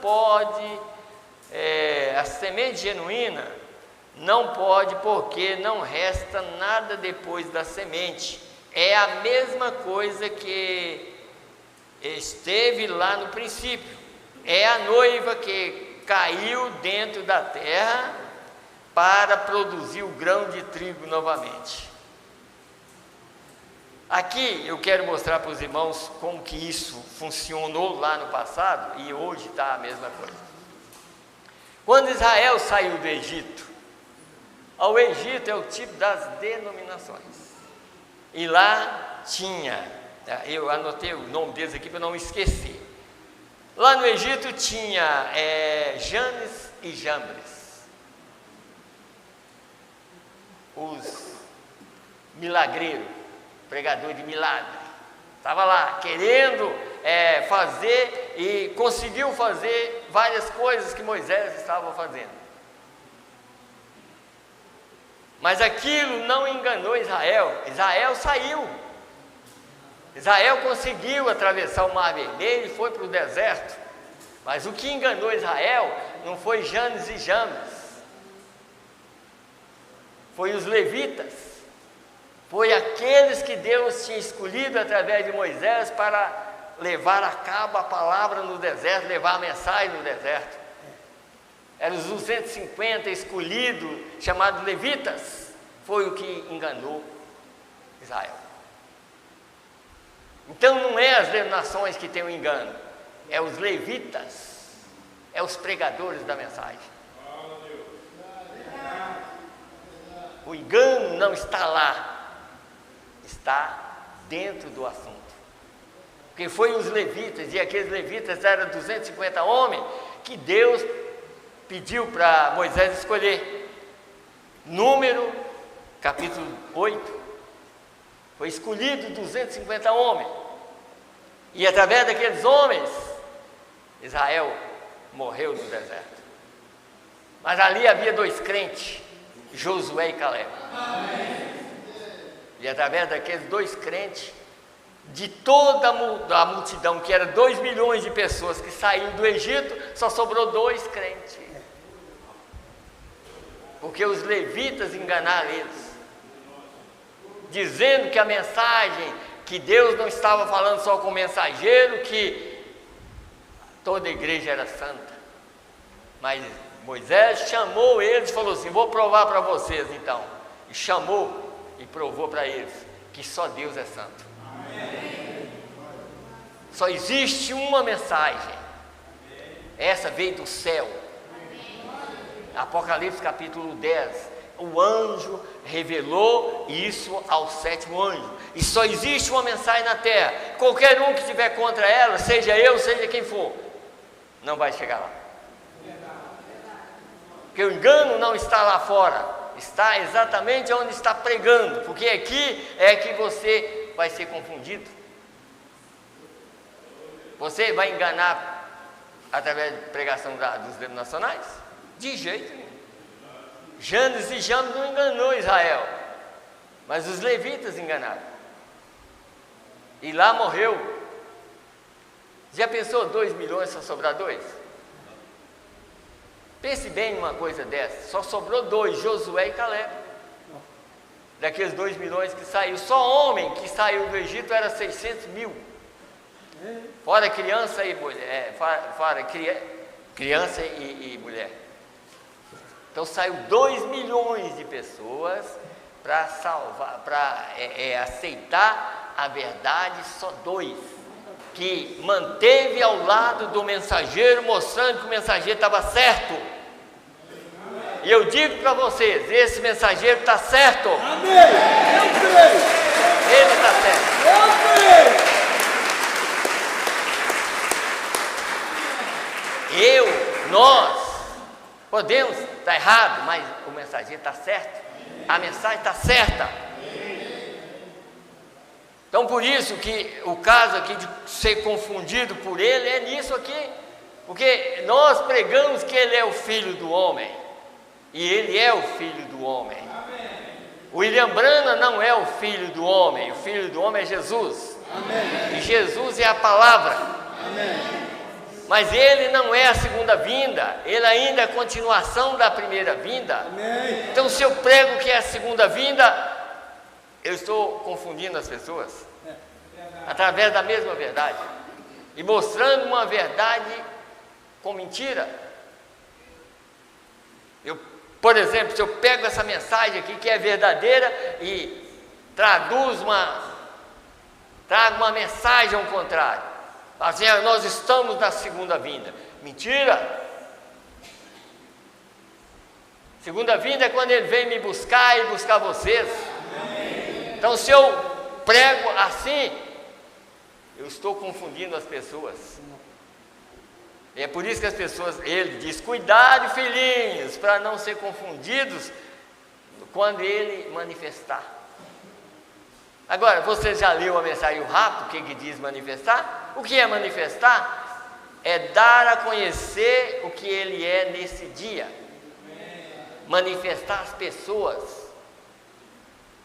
Speaker 1: pode, porque não resta nada depois da semente. É a mesma coisa que esteve lá no princípio. É a noiva que caiu dentro da terra para produzir o grão de trigo novamente. Aqui eu quero mostrar para os irmãos como que isso funcionou lá no passado e hoje está a mesma coisa. Quando Israel saiu do Egito, o Egito é o tipo das denominações. E lá tinha, eu anotei o nome deles aqui para não me esquecer. Lá no Egito tinha Janes e Jambres, os milagreiros, pregador de milagre, estava lá querendo fazer e conseguiu fazer várias coisas que Moisés estava fazendo. Mas aquilo não enganou Israel. Israel saiu. Israel conseguiu atravessar o Mar Vermelho e foi para o deserto. Mas o que enganou Israel não foi Janes e Jambres, foi os levitas. Foi aqueles que Deus tinha escolhido através de Moisés para levar a cabo a palavra no deserto, levar a mensagem no deserto. Eram os 250 escolhidos, chamados levitas. Foi o que enganou Israel. Então não é as denominações que têm o engano, é os levitas, é os pregadores da mensagem. O engano não está lá, está dentro do assunto. Porque foi os levitas, e aqueles levitas eram 250 homens, que Deus pediu para Moisés escolher. Número, capítulo 8, foi escolhido 250 homens. E através daqueles homens, Israel morreu no deserto. Mas ali havia dois crentes, Josué e Caleb. E através daqueles dois crentes, de toda a multidão, que era 2 milhões de pessoas que saíram do Egito, só sobrou 2 crentes. Porque os levitas enganaram eles, dizendo que a mensagem, que Deus não estava falando só com o mensageiro, que toda a igreja era santa. Mas Moisés chamou eles e falou assim: vou provar para vocês então. E chamou e provou para eles que só Deus é santo. Amém. Só existe uma mensagem. Essa veio do céu. Apocalipse capítulo 10. O anjo revelou isso ao 7º anjo. E só existe uma mensagem na terra. Qualquer um que estiver contra ela, seja eu, seja quem for, não vai chegar lá. Porque o engano não está lá fora, está exatamente onde está pregando. Porque aqui é que você vai ser confundido. Você vai enganar através de pregação dos denominacionais? De jeito nenhum. Janes e Jambres não enganou Israel, mas os levitas enganaram. E lá morreu. Já pensou 2 milhões só sobrar 2? Pense bem numa coisa dessa. Só sobrou 2, Josué e Caleb. Daqueles 2 milhões que saiu, só homem que saiu do Egito era 600 mil. Fora criança e mulher, fora criança e mulher. Então saiu 2 milhões de pessoas para salvar, para aceitar a verdade, só 2, que manteve ao lado do mensageiro, mostrando que o mensageiro estava certo. E eu digo para vocês, esse mensageiro está certo.
Speaker 2: Amém. Eu creio.
Speaker 1: Ele está certo.
Speaker 2: Eu creio.
Speaker 1: Nós podemos estar errado, mas o mensageiro está certo. A mensagem está certa. Então, por isso que o caso aqui de ser confundido por ele é nisso aqui. Porque nós pregamos que ele é o Filho do homem. E ele é o Filho do homem. O William Branham não é o Filho do homem. O Filho do homem é Jesus.
Speaker 2: Amém.
Speaker 1: E Jesus é a palavra.
Speaker 2: Amém.
Speaker 1: Mas ele não é a segunda vinda. Ele ainda é a continuação da primeira vinda.
Speaker 2: Amém.
Speaker 1: Então, se eu prego que é a segunda vinda, eu estou confundindo as pessoas através da mesma verdade e mostrando uma verdade com mentira. Por exemplo, se eu pego essa mensagem aqui que é verdadeira e trago uma mensagem ao contrário, assim, nós estamos na segunda vinda. Mentira! Segunda vinda é quando ele vem me buscar e buscar vocês. Então, se eu prego assim, eu estou confundindo as pessoas. E é por isso que as pessoas, ele diz, cuidado, filhinhos, para não ser confundidos quando ele manifestar. Agora, você já leu a mensagem rápido, o que diz manifestar? O que é manifestar? É dar a conhecer o que ele é nesse dia. Manifestar as pessoas.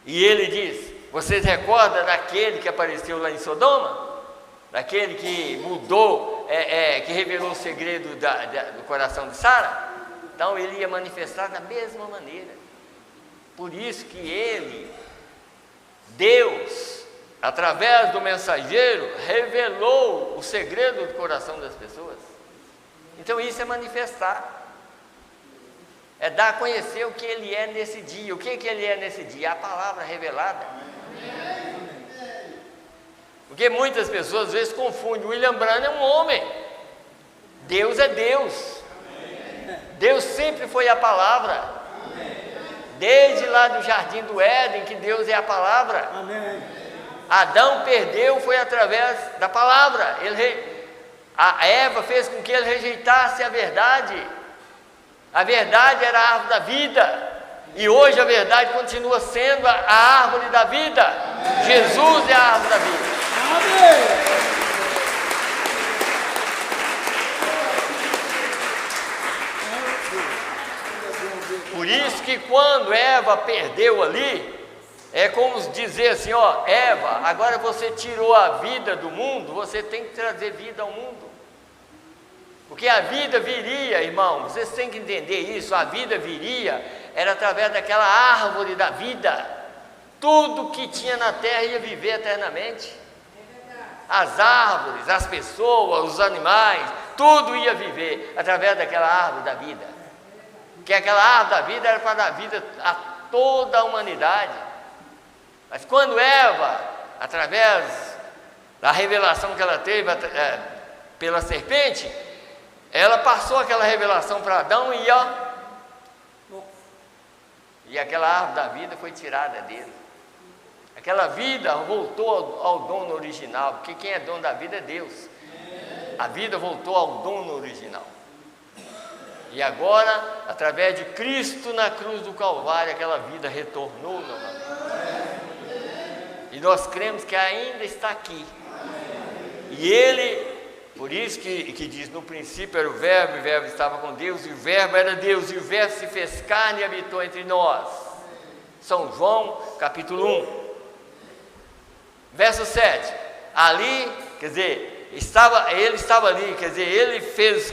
Speaker 1: E ele diz, vocês recordam daquele que apareceu lá em Sodoma? Daquele que mudou, que revelou o segredo do coração de Sara? Então ele ia manifestar da mesma maneira. Por isso que ele, Deus, através do mensageiro, revelou o segredo do coração das pessoas. Então isso é manifestar. É dar a conhecer o que ele é nesse dia. O que ele é nesse dia? A palavra revelada. Porque muitas pessoas às vezes confundem. William Branham é um homem. Deus é Deus. Deus sempre foi a palavra. Desde lá do jardim do Éden, que Deus é a palavra. Adão perdeu, foi através da palavra. A Eva fez com que ele rejeitasse a verdade. A verdade era a árvore da vida, e hoje a verdade continua sendo a árvore da vida. Jesus é a árvore da vida. Por isso que quando Eva perdeu ali, é como dizer assim, ó, Eva, agora você tirou a vida do mundo, você tem que trazer vida ao mundo. Porque a vida viria, irmão, vocês têm que entender isso, a vida viria, era através daquela árvore da vida. Tudo que tinha na terra ia viver eternamente. As árvores, as pessoas, os animais, tudo ia viver através daquela árvore da vida. Porque aquela árvore da vida era para dar vida a toda a humanidade. Mas quando Eva, através da revelação que ela teve pela serpente, ela passou aquela revelação para Adão e aquela árvore da vida foi tirada dele. Aquela vida voltou ao dono original, porque quem é dono da vida é Deus. A vida voltou ao dono original. E agora, através de Cristo na cruz do Calvário, aquela vida retornou novamente. E nós cremos que ainda está aqui. E ele... Por isso que diz, no princípio era o verbo estava com Deus, e o verbo era Deus, e o verbo se fez carne e habitou entre nós. São João, capítulo 1. Verso 7. Ali, quer dizer, ele estava ali, quer dizer, ele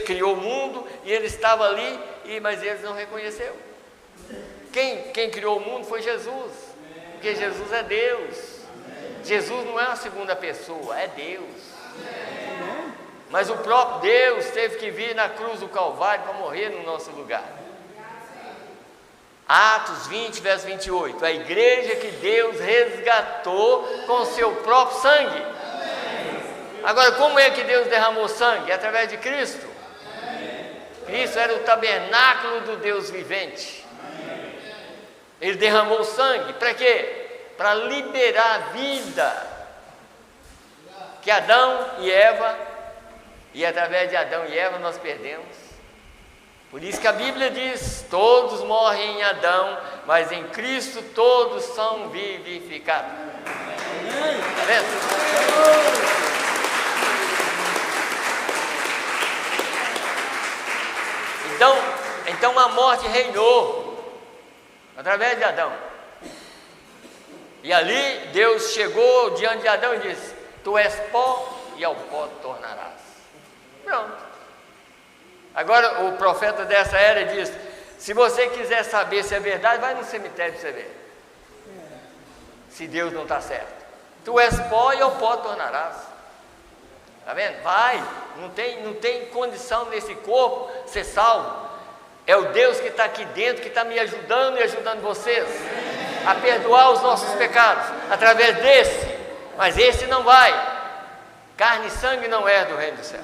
Speaker 1: criou o mundo, e ele estava ali, mas eles não reconheceram. Quem criou o mundo foi Jesus, porque Jesus é Deus. Jesus não é uma segunda pessoa, é Deus. Mas o próprio Deus teve que vir na cruz do Calvário para morrer no nosso lugar. Atos 20, verso 28. A igreja que Deus resgatou com o seu próprio sangue. Agora, como é que Deus derramou sangue? É através de Cristo. Cristo era o tabernáculo do Deus vivente. Ele derramou sangue, para quê? Para liberar a vida que Adão e Eva, e através de Adão e Eva nós perdemos. Por isso que a Bíblia diz: todos morrem em Adão, mas em Cristo todos são vivificados. Está vendo? Então a morte reinou através de Adão. E ali Deus chegou diante de Adão e disse: tu és pó e ao pó tornarás. Pronto. Agora o profeta dessa era diz: se você quiser saber se é verdade, vai no cemitério para você ver se Deus não está certo. Tu és pó e ao pó tornarás. Está vendo? Vai, não tem condição nesse corpo ser salvo. É o Deus que está aqui dentro, que está me ajudando e ajudando vocês a perdoar os nossos pecados através desse. Mas esse não vai. Carne e sangue não é do reino do céu.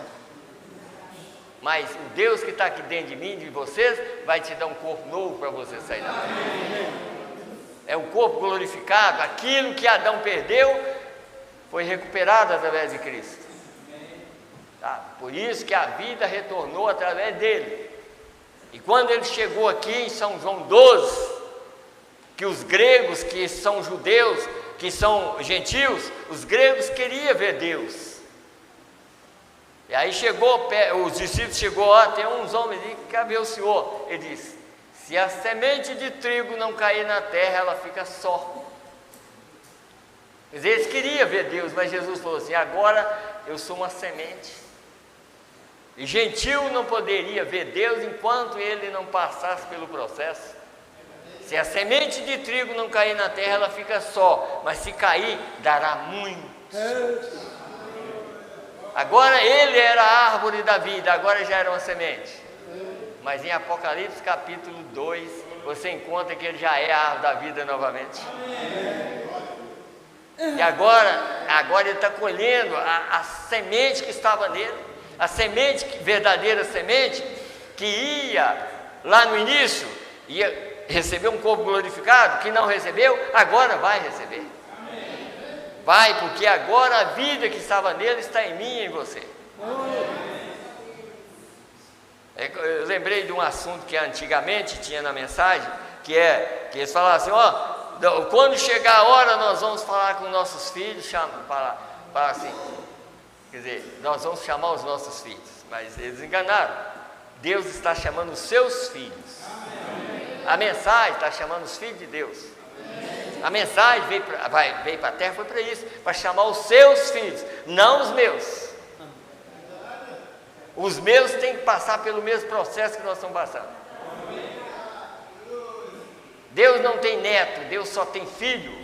Speaker 1: Mas o Deus que está aqui dentro de mim e de vocês vai te dar um corpo novo para você sair da terra. É um corpo glorificado. Aquilo que Adão perdeu foi recuperado através de Cristo. Tá? Por isso que a vida retornou através dele. E quando ele chegou aqui em São João 12, que os gregos, que são judeus, que são gentios, os gregos queriam ver Deus. E aí chegou, os discípulos chegou, ó, tem uns homens ali que quer ver o Senhor. Ele disse: se a semente de trigo não cair na terra, ela fica só. Quer dizer, eles queriam ver Deus, mas Jesus falou assim: agora eu sou uma semente. E gentil não poderia ver Deus enquanto ele não passasse pelo processo. Se a semente de trigo não cair na terra, ela fica só, mas se cair, dará muito. Agora ele era a árvore da vida, agora já era uma semente. Mas em Apocalipse capítulo 2, você encontra que ele já é a árvore da vida novamente. E agora ele está colhendo a semente que estava nele. A semente, verdadeira semente, que ia lá no início, ia receber um corpo glorificado, que não recebeu, agora vai receber. Vai, porque agora a vida que estava nele está em mim e em você. Eu lembrei de um assunto que antigamente tinha na mensagem, que eles falavam assim: ó, quando chegar a hora nós vamos falar com nossos filhos, falar assim. Quer dizer, nós vamos chamar os nossos filhos, mas eles enganaram. Deus está chamando os seus filhos. A mensagem está chamando os filhos de Deus. A mensagem veio para a terra, foi para isso, para chamar os seus filhos, não os meus. Os meus têm que passar pelo mesmo processo que nós estamos passando. Deus não tem neto, Deus só tem filho.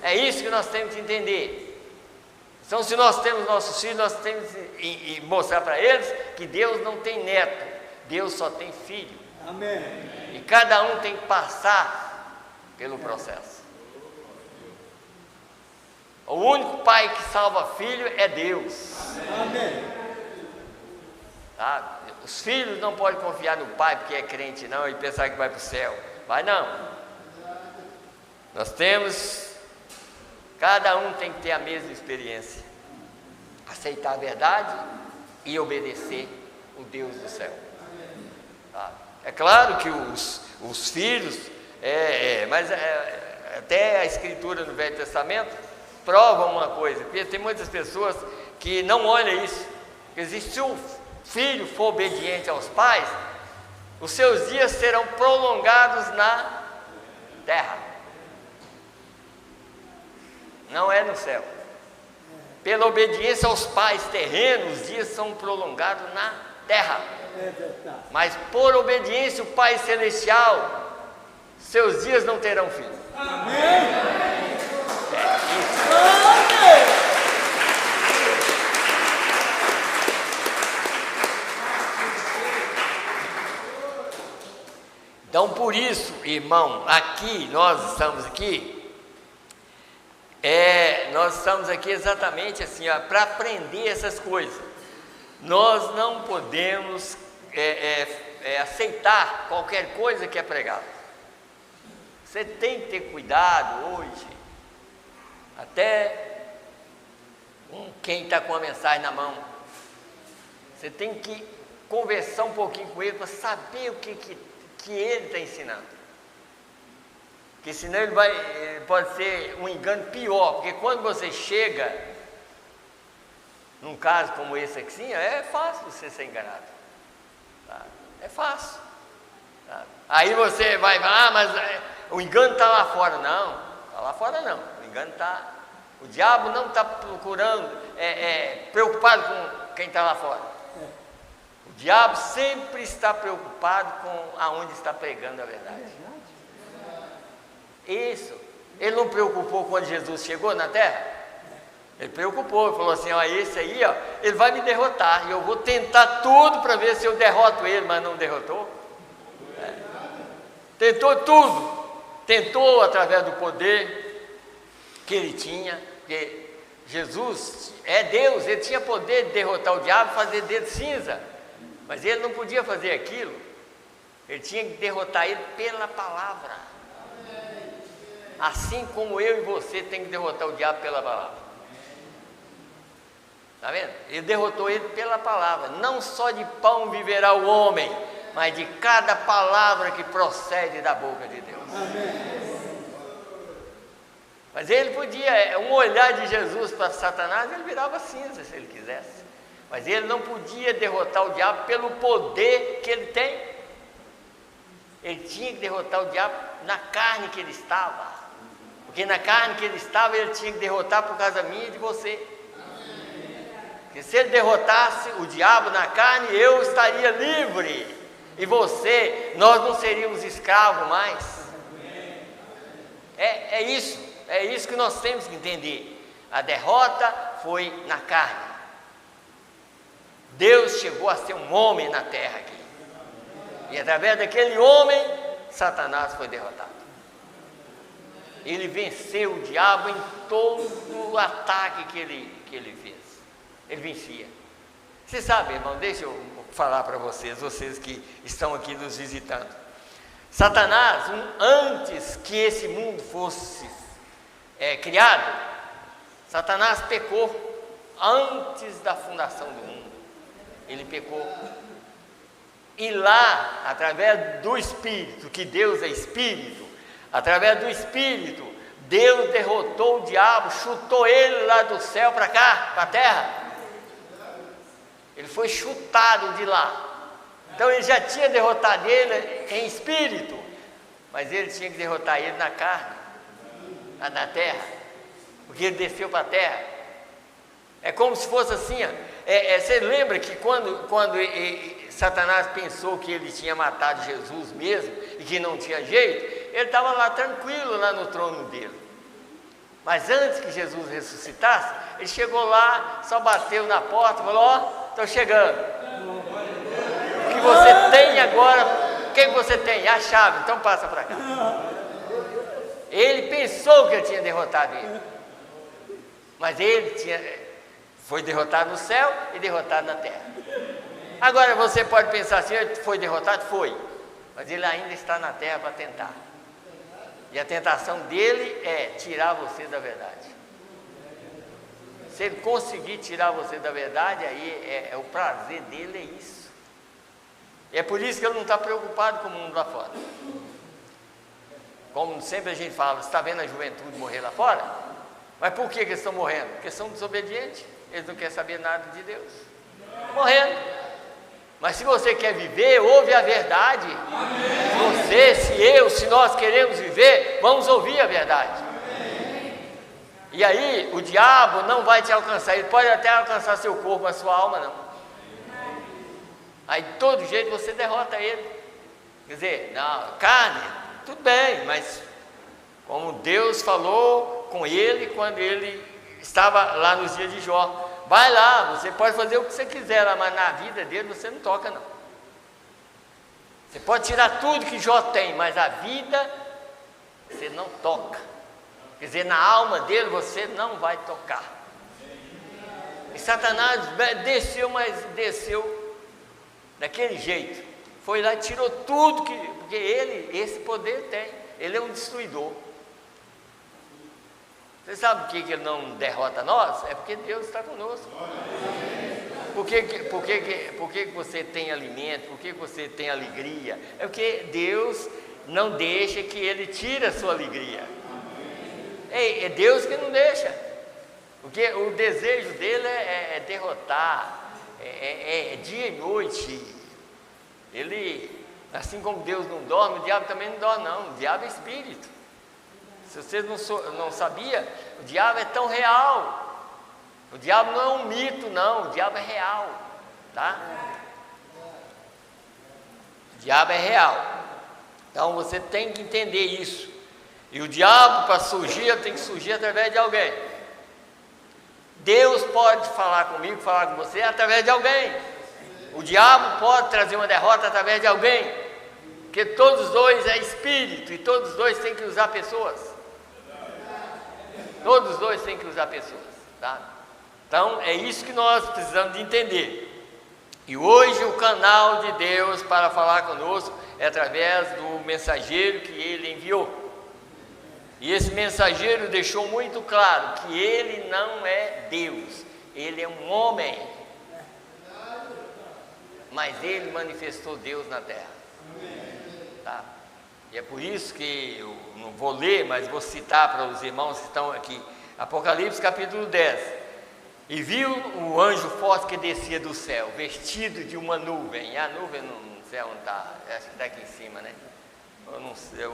Speaker 1: É isso que nós temos que entender. Então, se nós temos nossos filhos, nós temos que mostrar para eles que Deus não tem neto, Deus só tem filho.
Speaker 2: Amém.
Speaker 1: E cada um tem que passar pelo processo. O único pai que salva filho é Deus.
Speaker 2: Amém.
Speaker 1: Tá? Os filhos não podem confiar no pai porque é crente não e pensar que vai para o céu. Vai não. Nós temos... Cada um tem que ter a mesma experiência. Aceitar a verdade e obedecer o Deus do céu. Tá? É claro que os filhos, mas até a Escritura no Velho Testamento prova uma coisa, porque tem muitas pessoas que não olham isso. Se o filho for obediente aos pais, os seus dias serão prolongados na terra. Não é no céu. Pela obediência aos pais terrenos, os dias são prolongados na terra. Mas por obediência ao Pai Celestial, seus dias não terão fim.
Speaker 2: Amém.
Speaker 1: Então, por isso, irmão, nós estamos aqui exatamente assim, para aprender essas coisas. nós não podemos aceitar qualquer coisa que é pregada. Você tem que ter cuidado hoje, até com quem está com a mensagem na mão. Você tem que conversar um pouquinho com ele para saber o que ele está ensinando. Porque senão ele pode ser um engano pior, porque quando você chega num caso como esse aqui, é fácil você ser enganado. Tá? É fácil. Tá? Aí você vai, mas o engano está lá fora. Não, está lá fora não. O engano está. O diabo não está procurando, preocupado com quem está lá fora. O diabo sempre está preocupado com aonde está pregando a verdade. Isso. Ele não preocupou quando Jesus chegou na terra? Ele preocupou, ele falou assim, esse aí, ele vai me derrotar, e eu vou tentar tudo para ver se eu derroto ele, mas não derrotou. Tentou tudo, tentou através do poder que ele tinha, porque Jesus é Deus, ele tinha poder de derrotar o diabo e fazer dele cinza, mas ele não podia fazer aquilo, ele tinha que derrotar ele pela palavra. Assim como eu e você tem que derrotar o diabo pela palavra. Está vendo? Ele derrotou ele pela palavra. Não só de pão viverá o homem, mas de cada palavra que procede da boca de Deus. Amém. Mas ele podia, um olhar de Jesus para Satanás, ele virava cinza se ele quisesse. Mas ele não podia derrotar o diabo pelo poder que ele tem. Ele tinha que derrotar o diabo na carne que ele estava. Porque na carne que ele estava, ele tinha que derrotar por causa minha e de você. Porque se ele derrotasse o diabo na carne, eu estaria livre. E você, nós não seríamos escravos mais. É isso que nós temos que entender. A derrota foi na carne. Deus chegou a ser um homem na terra aqui. E através daquele homem, Satanás foi derrotado. Ele venceu o diabo em todo o ataque que ele fez. Ele vencia. Você sabe, irmão, deixa eu falar para vocês que estão aqui nos visitando. Satanás, antes que esse mundo fosse criado, Satanás pecou antes da fundação do mundo. Ele pecou. E lá, através do Espírito, que Deus é Espírito, através do Espírito, Deus derrotou o diabo, chutou ele lá do céu para cá, para a terra. Ele foi chutado de lá. Então ele já tinha derrotado ele em espírito, mas ele tinha que derrotar ele na carne, na terra, porque ele desceu para a terra. É como se fosse assim, você lembra que quando Satanás pensou que ele tinha matado Jesus mesmo e que não tinha jeito, ele estava lá tranquilo, lá no trono dele. Mas antes que Jesus ressuscitasse, ele chegou lá, só bateu na porta e falou, estou chegando. O que você tem agora, o que você tem? A chave, então passa para cá. Ele pensou que ele tinha derrotado ele. Mas ele foi derrotado no céu e derrotado na terra. Agora você pode pensar assim, ele foi derrotado? Foi. Mas ele ainda está na terra para tentar. E a tentação dele é tirar você da verdade. Se ele conseguir tirar você da verdade, aí o prazer dele é isso. E é por isso que ele não está preocupado com o mundo lá fora. Como sempre a gente fala, você está vendo a juventude morrer lá fora? Mas por que eles estão morrendo? Porque são desobedientes. Eles não querem saber nada de Deus. Estão morrendo. Mas se você quer viver, ouve a verdade. Amém. Se nós queremos viver, vamos ouvir a verdade. Amém. E aí, o diabo não vai te alcançar. Ele pode até alcançar seu corpo, mas sua alma não. Aí, de todo jeito, você derrota ele. Quer dizer, na carne, tudo bem, mas como Deus falou com ele quando ele estava lá nos dias de Jó. Vai lá, você pode fazer o que você quiser lá, mas na vida dele você não toca não. Você pode tirar tudo que Jó tem, mas a vida você não toca. Quer dizer, na alma dele você não vai tocar. E Satanás desceu, mas desceu daquele jeito. Foi lá e tirou tudo, porque ele, esse poder tem. Ele é um destruidor. Você sabe por que ele não derrota nós? É porque Deus está conosco. Por que você tem alimento? Por que você tem alegria? É porque Deus não deixa que ele tire a sua alegria. É Deus que não deixa. Porque o desejo dele é derrotar, é dia e noite. Ele, assim como Deus não dorme, o diabo também não dorme, não. O diabo é espírito. Se você não sabia, o diabo é tão real. O diabo não é um mito, não. O diabo é real, tá? O diabo é real. Então você tem que entender isso. E o diabo, para surgir, tem que surgir através de alguém. Deus pode falar comigo, falar com você através de alguém. O diabo pode trazer uma derrota através de alguém. Porque todos os dois é espírito e todos os dois têm que usar pessoas. Todos os dois têm que usar pessoas, tá? Então é isso que nós precisamos de entender. E hoje o canal de Deus para falar conosco é através do mensageiro que ele enviou. E esse mensageiro deixou muito claro que ele não é Deus, ele é um homem, mas ele manifestou Deus na terra, tá? E é por isso que eu não vou ler, mas vou citar para os irmãos que estão aqui, Apocalipse capítulo 10. E viu o anjo forte que descia do céu, vestido de uma nuvem, e a nuvem não sei onde está, acho que está aqui em cima, né? Eu não sei,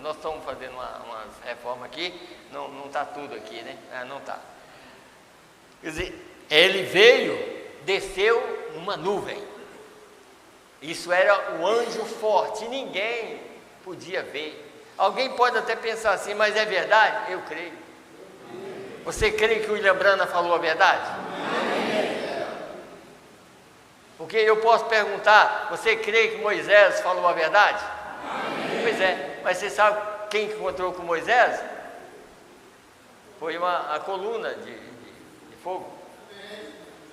Speaker 1: nós estamos fazendo umas reformas aqui, não está tudo aqui, né? Não está. Quer dizer, ele veio, desceu numa nuvem. Isso era o anjo forte, e ninguém podia ver. Alguém pode até pensar assim, mas é verdade? Eu creio. Você crê que o William Branham falou a verdade? Porque eu posso perguntar, você crê que Moisés falou a verdade? Pois é, mas você sabe quem encontrou com Moisés? Foi a coluna de fogo.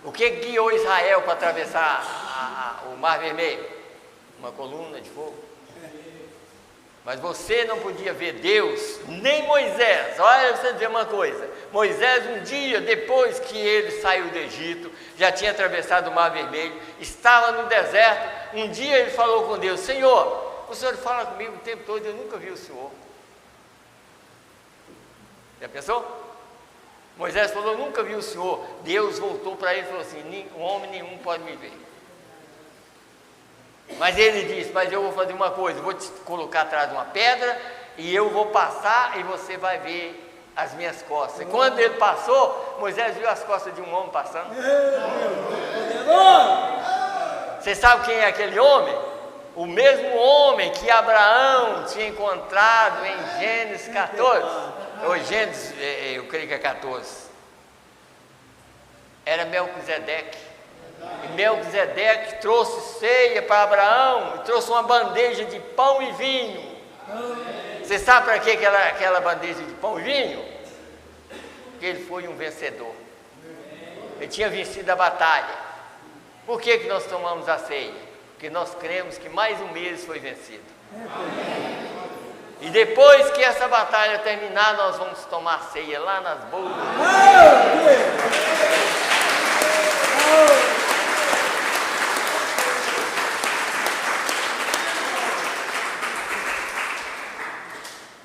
Speaker 1: O que guiou Israel para atravessar o Mar Vermelho? Uma coluna de fogo. Mas você não podia ver Deus, nem Moisés. Olha, você dizer uma coisa: Moisés, um dia depois que ele saiu do Egito, já tinha atravessado o Mar Vermelho, estava no deserto. Um dia ele falou com Deus: Senhor, o Senhor fala comigo o tempo todo, eu nunca vi o Senhor. Já pensou? Moisés falou: nunca vi o Senhor. Deus voltou para ele e falou assim: homem nenhum pode me ver. Mas ele disse: mas eu vou fazer uma coisa, eu vou te colocar atrás de uma pedra e eu vou passar e você vai ver as minhas costas. E quando ele passou, Moisés viu as costas de um homem passando. Você sabe quem é aquele homem? O mesmo homem que Abraão tinha encontrado em Gênesis 14, ou Gênesis, eu creio que é 14, era Melquisedeque. E Melquisedeque trouxe ceia para Abraão, e trouxe uma bandeja de pão e vinho. Você sabe para que aquela bandeja de pão e vinho? Porque ele foi um vencedor, ele tinha vencido a batalha. Por que nós tomamos a ceia? Porque nós cremos que mais um mês foi vencido. E depois que essa batalha terminar, nós vamos tomar ceia lá nas bodas.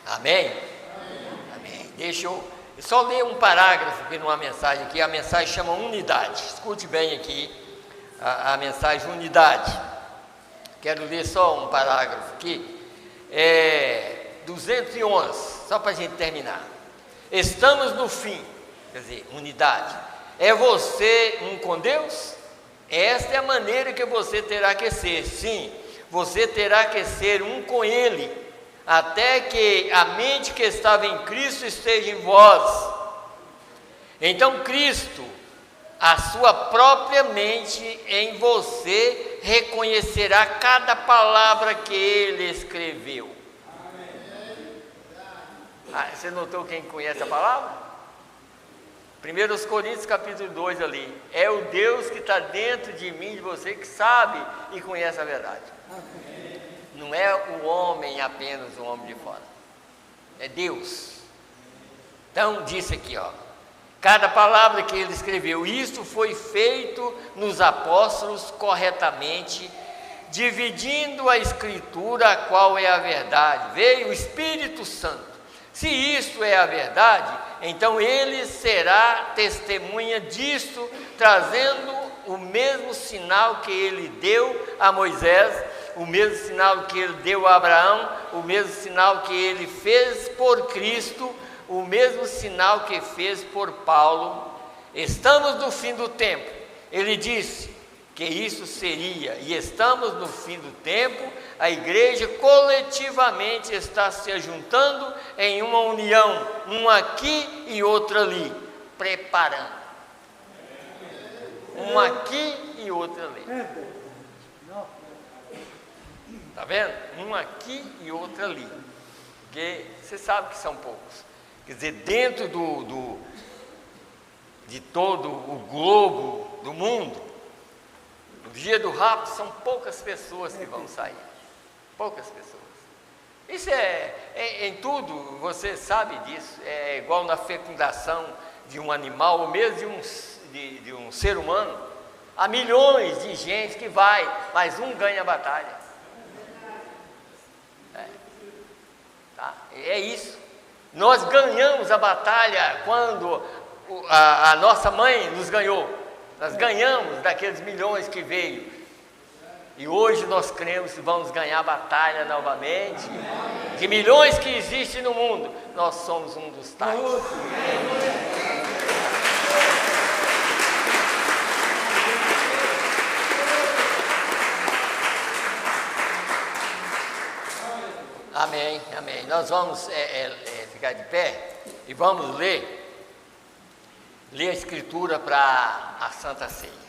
Speaker 1: Amém? Amém. Deixa eu só ler um parágrafo aqui numa mensagem aqui. A mensagem chama unidade. Escute bem aqui a mensagem unidade. Quero ler só um parágrafo aqui. 211, só para a gente terminar. Estamos no fim, quer dizer, unidade. É você um com Deus? Esta é a maneira que você terá que ser. Sim, você terá que ser um com Ele, até que a mente que estava em Cristo esteja em vós. Então Cristo, a sua própria mente em você, reconhecerá cada palavra que Ele escreveu. Você notou quem conhece a palavra? 1 Coríntios capítulo 2 ali, é o Deus que está dentro de mim, de você, que sabe e conhece a verdade. Não é o homem apenas, o homem de fora, é Deus. Então disse aqui, ó, cada palavra que ele escreveu, isso foi feito nos apóstolos corretamente, dividindo a escritura, qual é a verdade. Veio o Espírito Santo. Se isto é a verdade, então ele será testemunha disto, trazendo o mesmo sinal que ele deu a Moisés, o mesmo sinal que ele deu a Abraão, o mesmo sinal que ele fez por Cristo, o mesmo sinal que fez por Paulo. Estamos no fim do tempo. Ele disse que isso seria, e estamos no fim do tempo. A igreja coletivamente está se ajuntando em uma união, um aqui e outro ali, preparando. Um aqui e outro ali. Está vendo? Um aqui e outro ali. Porque você sabe que são poucos. Quer dizer, dentro de todo o globo do mundo, no dia do rapto são poucas pessoas que vão sair. Poucas pessoas. Isso em tudo, você sabe disso. É igual na fecundação de um animal, ou mesmo de um ser humano. Há milhões de gente que vai, mas um ganha a batalha. Tá? É isso. Nós ganhamos a batalha quando a nossa mãe nos ganhou. Nós ganhamos daqueles milhões que veio. E hoje nós cremos que vamos ganhar a batalha novamente. De milhões que existem no mundo, nós somos um dos tais. Amém, amém. Nós vamos ficar de pé e vamos ler a Escritura para a Santa Ceia.